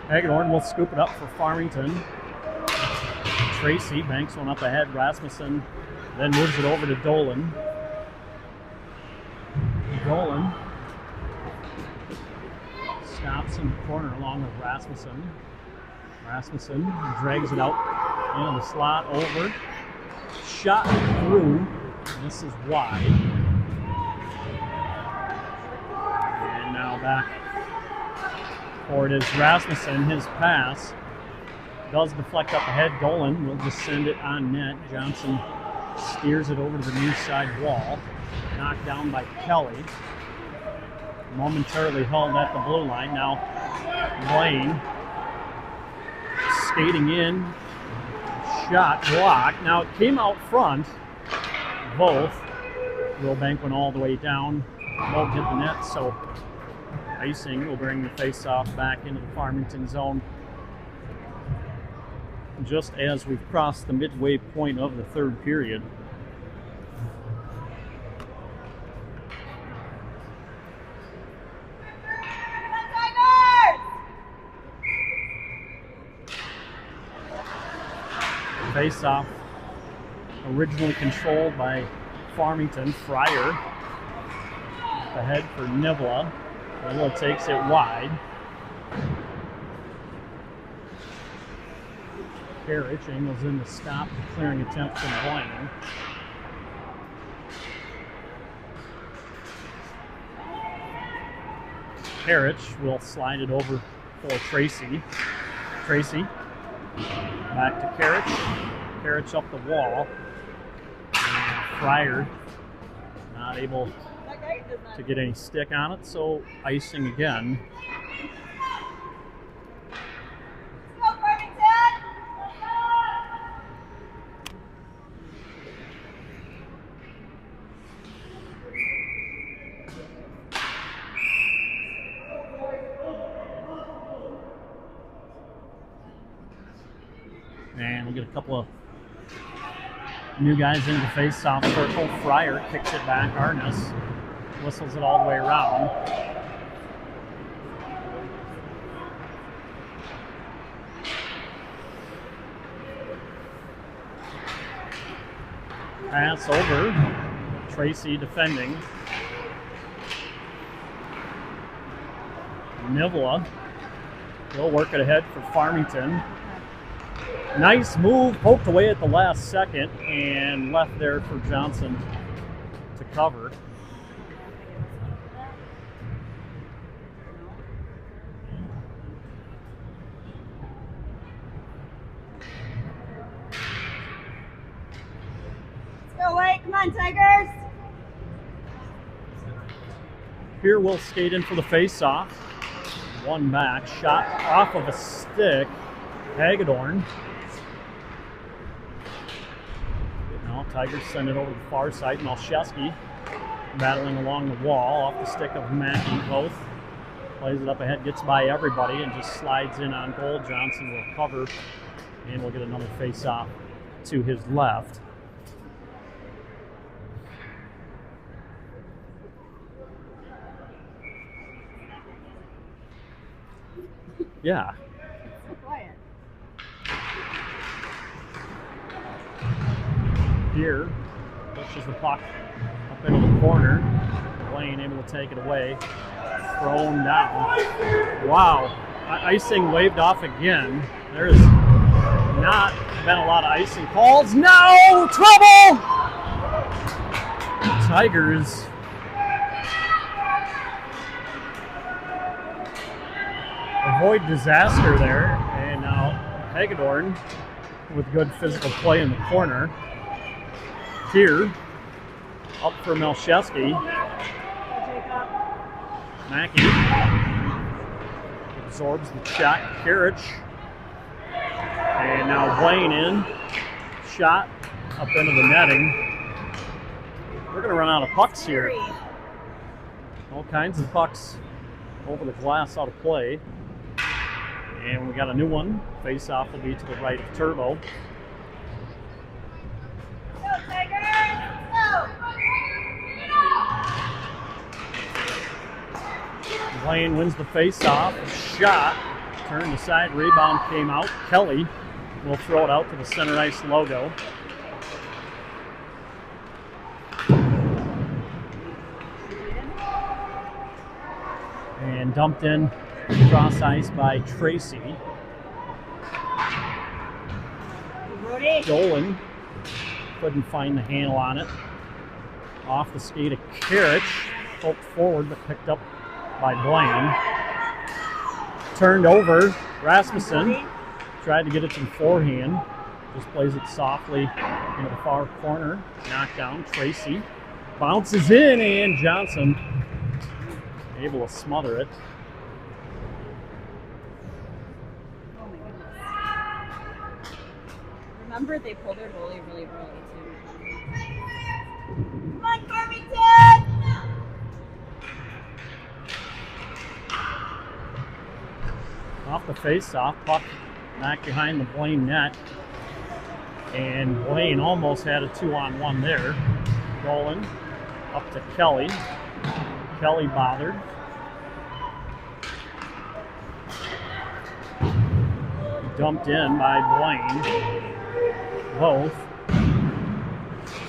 Hagedorn will scoop it up for Farmington. Tracy banks one up ahead. Rasmussen then moves it over to Dolan. Dolan stops in the corner along with Rasmussen. Rasmussen drags it out into the slot over. Shot through. This is wide. And now back for it is Rasmussen. His pass does deflect up ahead. Dolan will just send it on net. Johnson steers it over to the near side wall. Knocked down by Kelly. Momentarily held at the blue line. Now Blaine skating in, shot blocked. Now it came out front. both. Wilbank went all the way down. Both hit the net, so icing will bring the face-off back into the Farmington zone just as we've crossed the midway point of the third period. Face-off originally controlled by Farmington. Fryer ahead for Nivla. Nivla takes it wide. Karich angles in to stop the clearing attempt from Blaine. Karich will slide it over for Tracy. Tracy back to Karich. Karich up the wall. And Fryer not able to get any stick on it, so icing again. And we'll get a couple of new guys into the face-off circle. Fryer kicks it back. Arness whistles it all the way around. Pass over. Tracy defending. Nivla. He'll work it ahead for Farmington. Nice move, poked away at the last second and left there for Johnson to cover. Let's go, Wade. Come on, Tigers. Here we'll skate in for the face-off. One back, shot off of a stick. Hagedorn. Now Tigers send it over the far side. Malcheski battling along the wall off the stick of Mackey. Both plays it up ahead, gets by everybody, and just slides in on goal. Johnson will cover, and we'll get another face-off to his left. Yeah. Quiet. Here, pushes the puck up into the corner. Blaine able to take it away. Thrown down. Wow. Icing waved off again. There's not been a lot of icing calls. No! Trouble! Tigers avoid disaster there. And now Hagedorn with good physical play in the corner. Here, up for Malcheski. Mackey absorbs the shot. Karich. And now Blaine in. Shot up into the netting. We're going to run out of pucks here. All kinds of pucks over the glass out of play. And we got a new one. Face-off will be to the right of Turbo. Blaine wins the face-off. Shot. Turned aside. Rebound came out. Kelly will throw it out to the center ice logo. And dumped in cross ice by Tracy. Dolan couldn't find the handle on it. Off the skate of Karich. Poked forward but picked up by Blaine. Turned over. Rasmussen tried to get it to the forehand. Just plays it softly into the far corner. Knocked down. Tracy bounces in and Johnson able to smother it. Oh my goodness. Remember, they pulled their goalie really early too. Come on, Farmington! Off the face-off, puck back behind the Blaine net. And Blaine almost had a 2-on-1 there. Dolan up to Kelly. Kelly bothered. Dumped in by Blaine. Both.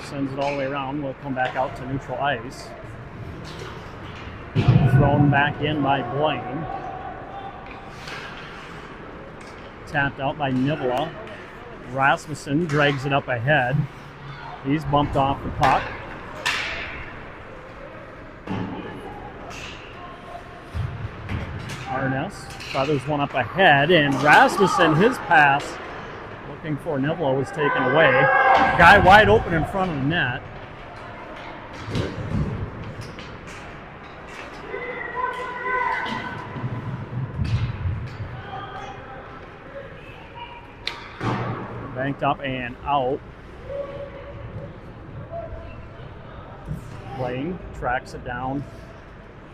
Sends it all the way around. Will come back out to neutral ice. Thrown back in by Blaine. Tapped out by Nivola. Rasmussen drags it up ahead. He's bumped off the puck. Arness feathers one up ahead, and Rasmussen, his pass, looking for Nivola, was taken away. Guy wide open in front of the net. Banked up and out. Blaine tracks it down,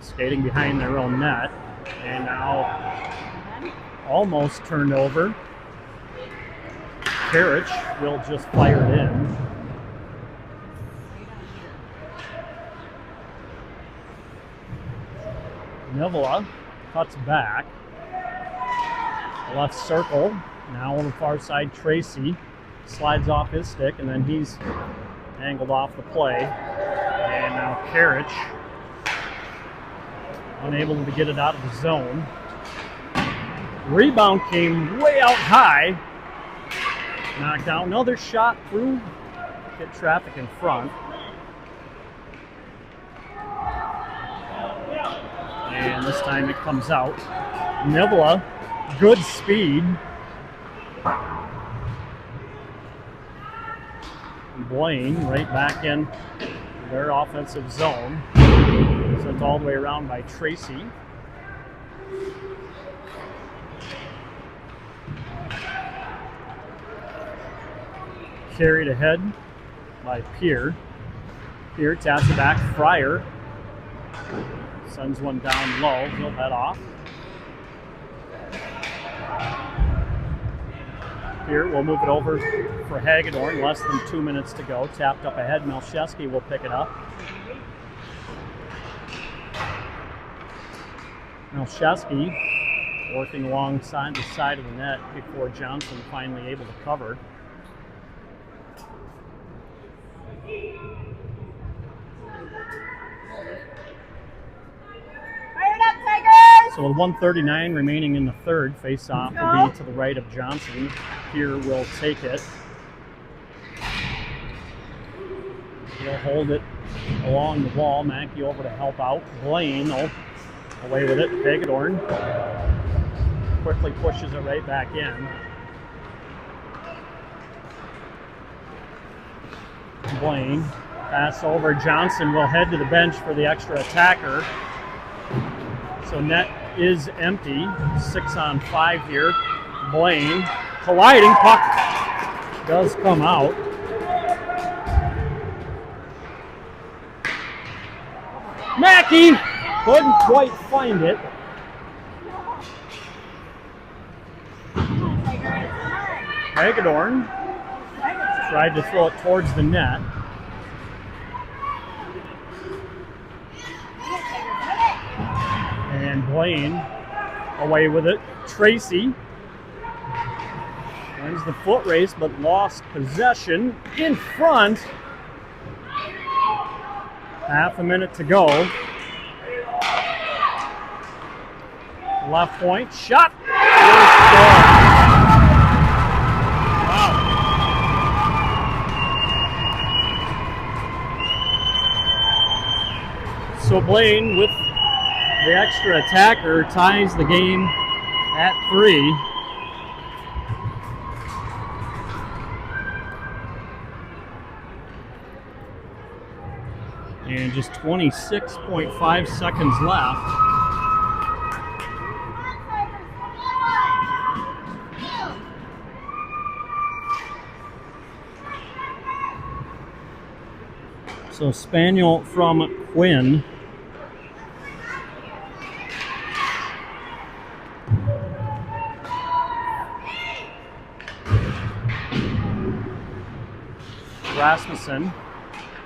skating behind their own net, and now almost turned over. Karich will just fire it in. Nivola cuts back. Left circle. Now on the far side, Tracy slides off his stick, and then he's angled off the play. And now Karich, unable to get it out of the zone. Rebound came way out high. Knocked out. Another shot through. Hit traffic in front. And this time it comes out. Nivola, good speed. Blaine right back in their offensive zone. Sent all the way around by Tracy. Carried ahead by Pierre. Pierre taps it back. Fryer sends one down low. He'll head off. Here, we'll move it over for Hagedorn. Less than 2 minutes to go. Tapped up ahead. Melchewski will pick it up. Melchewski working alongside the side of the net before Johnson finally able to cover. So with 1:39 remaining in the third, face-off will be to the right of Johnson. Here will take it. He'll hold it along the wall. Mackey over to help out. Blaine away with it. Hagedorn quickly pushes it right back in. Blaine pass over. Johnson will head to the bench for the extra attacker. So net is empty. 6-on-5 here. Blaine colliding. Puck does come out. Mackey couldn't quite find it. Hagedorn tried to throw it towards the net. And Blaine away with it. Tracy wins the foot race but lost possession in front. Half a minute to go. Left point shot. Wow. So Blaine with the extra attacker ties the game at 3. And just 26.5 seconds left. So Spaniel from Quinn. Rasmussen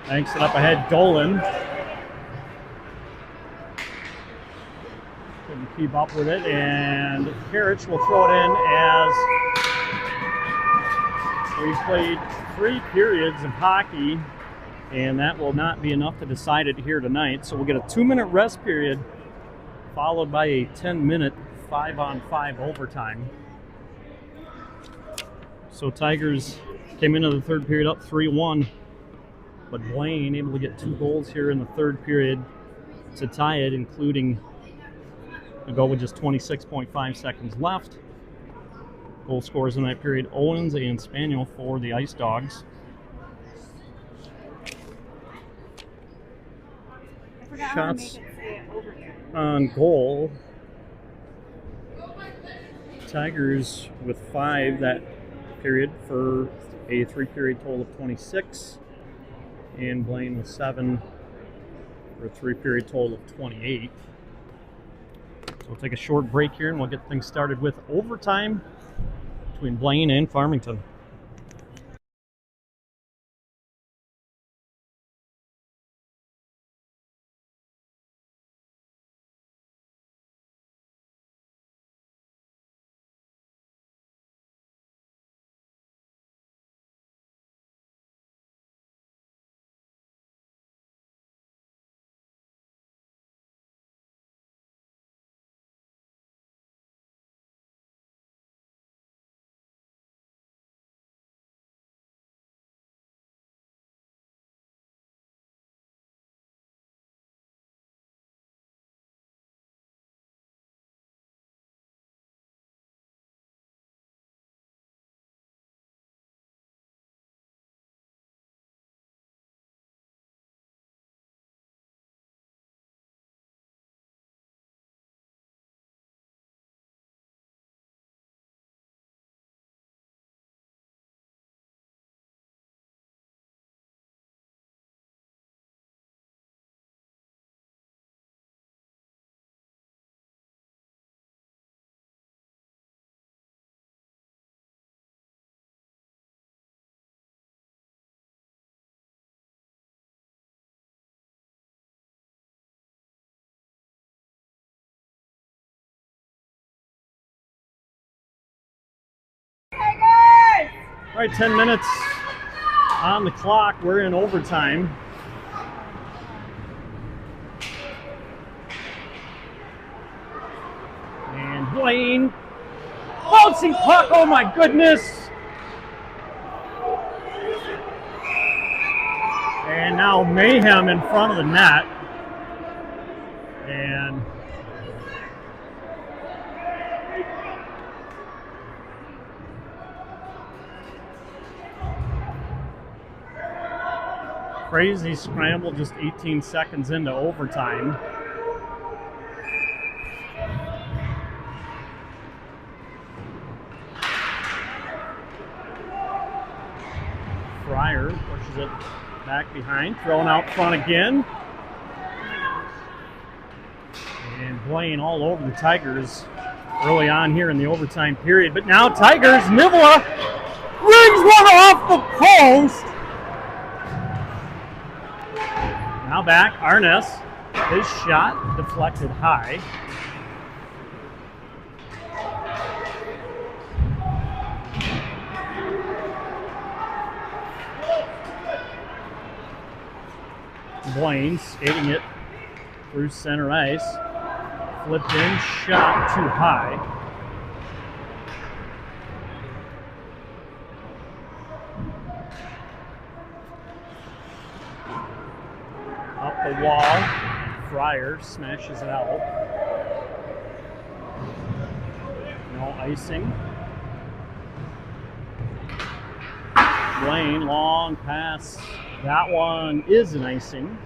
banks it up ahead. Dolan couldn't keep up with it, and Karich will throw it in as we played 3 periods of hockey, and that will not be enough to decide it here tonight. So we'll get a 2-minute rest period followed by a 10-minute 5-on-5 overtime. So Tigers came into the third period up 3-1, but Blaine able to get 2 goals here in the third period to tie it, including a goal with just 26.5 seconds left. Goal scorers in that period, Owens and Spaniel for the Ice Dogs. Shots on goal. Tigers with 5 that period for a 3-period total of 26, and Blaine with 7 for a 3-period total of 28. So we'll take a short break here and we'll get things started with overtime between Blaine and Farmington. All right, 10 minutes on the clock. We're in overtime. And Blaine, bouncing puck, oh my goodness. And now mayhem in front of the net. And crazy scramble just 18 seconds into overtime. Fryer pushes it back behind, thrown out front again. And Blaine all over the Tigers early on here in the overtime period. But now Tigers, Nivola rings one off the post. Now back, Arnes, his shot deflected high. Blaine skating it through center ice. Flipped in, shot too high. Up the wall, Fryer smashes it out. No icing. Blaine, long pass. That one is an icing.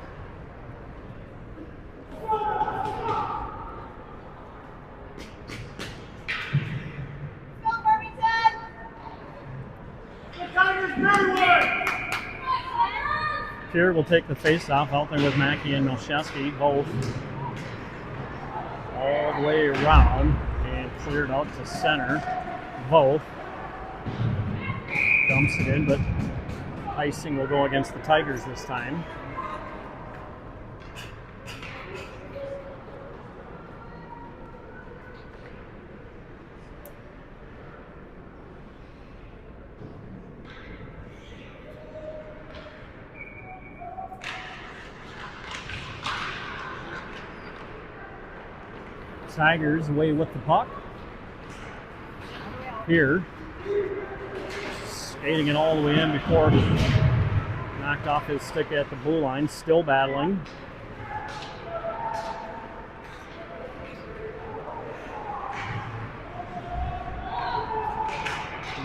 Here will take the face-off out there with Mackey and Milcheski, both all the way around and cleared out to center. Both dumps it in, but icing will go against the Tigers this time. Tigers away with the puck. Here, skating it all the way in before knocked off his stick at the blue line, still battling.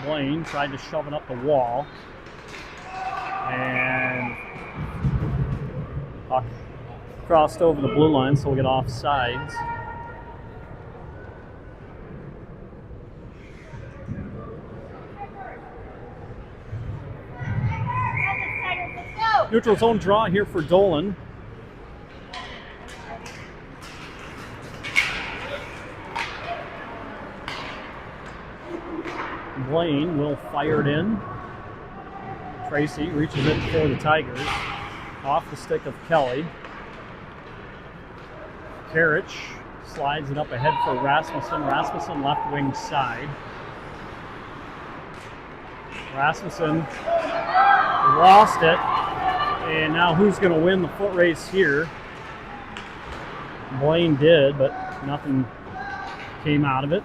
Blaine tried to shove it up the wall, and puck crossed over the blue line, so we'll get offsides. Neutral zone draw here for Dolan. Blaine will fire it in. Tracy reaches it for the Tigers. Off the stick of Kelly. Karich slides it up ahead for Rasmussen. Rasmussen left wing side. Rasmussen lost it. And now who's going to win the foot race here? Blaine did, but nothing came out of it.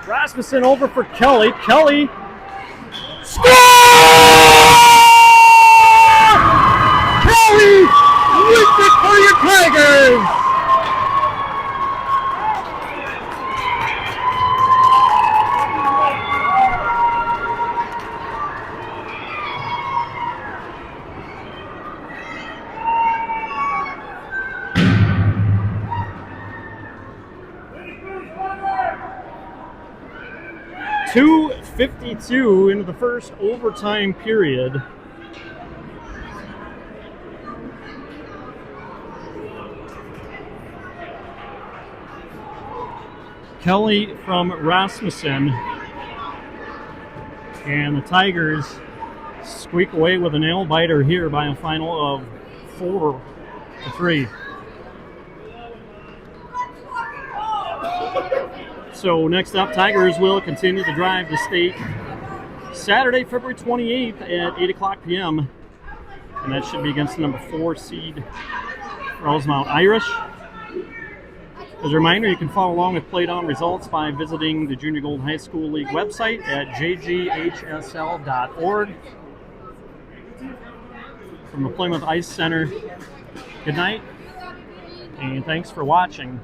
Rasmussen over for Kelly. Kelly scores! Kelly wins it for your Tigers! .52 into the first overtime period. Kelly from Rasmussen, and the Tigers squeak away with a nail biter here by a final of 4-3. So next up, Tigers will continue the drive to state Saturday, February 28th at 8 o'clock p.m. And that should be against the number 4 seed Rosemount Irish. As a reminder, you can follow along with play-down results by visiting the Junior Gold High School League website at jghsl.org. From the Plymouth Ice Center, good night, and thanks for watching.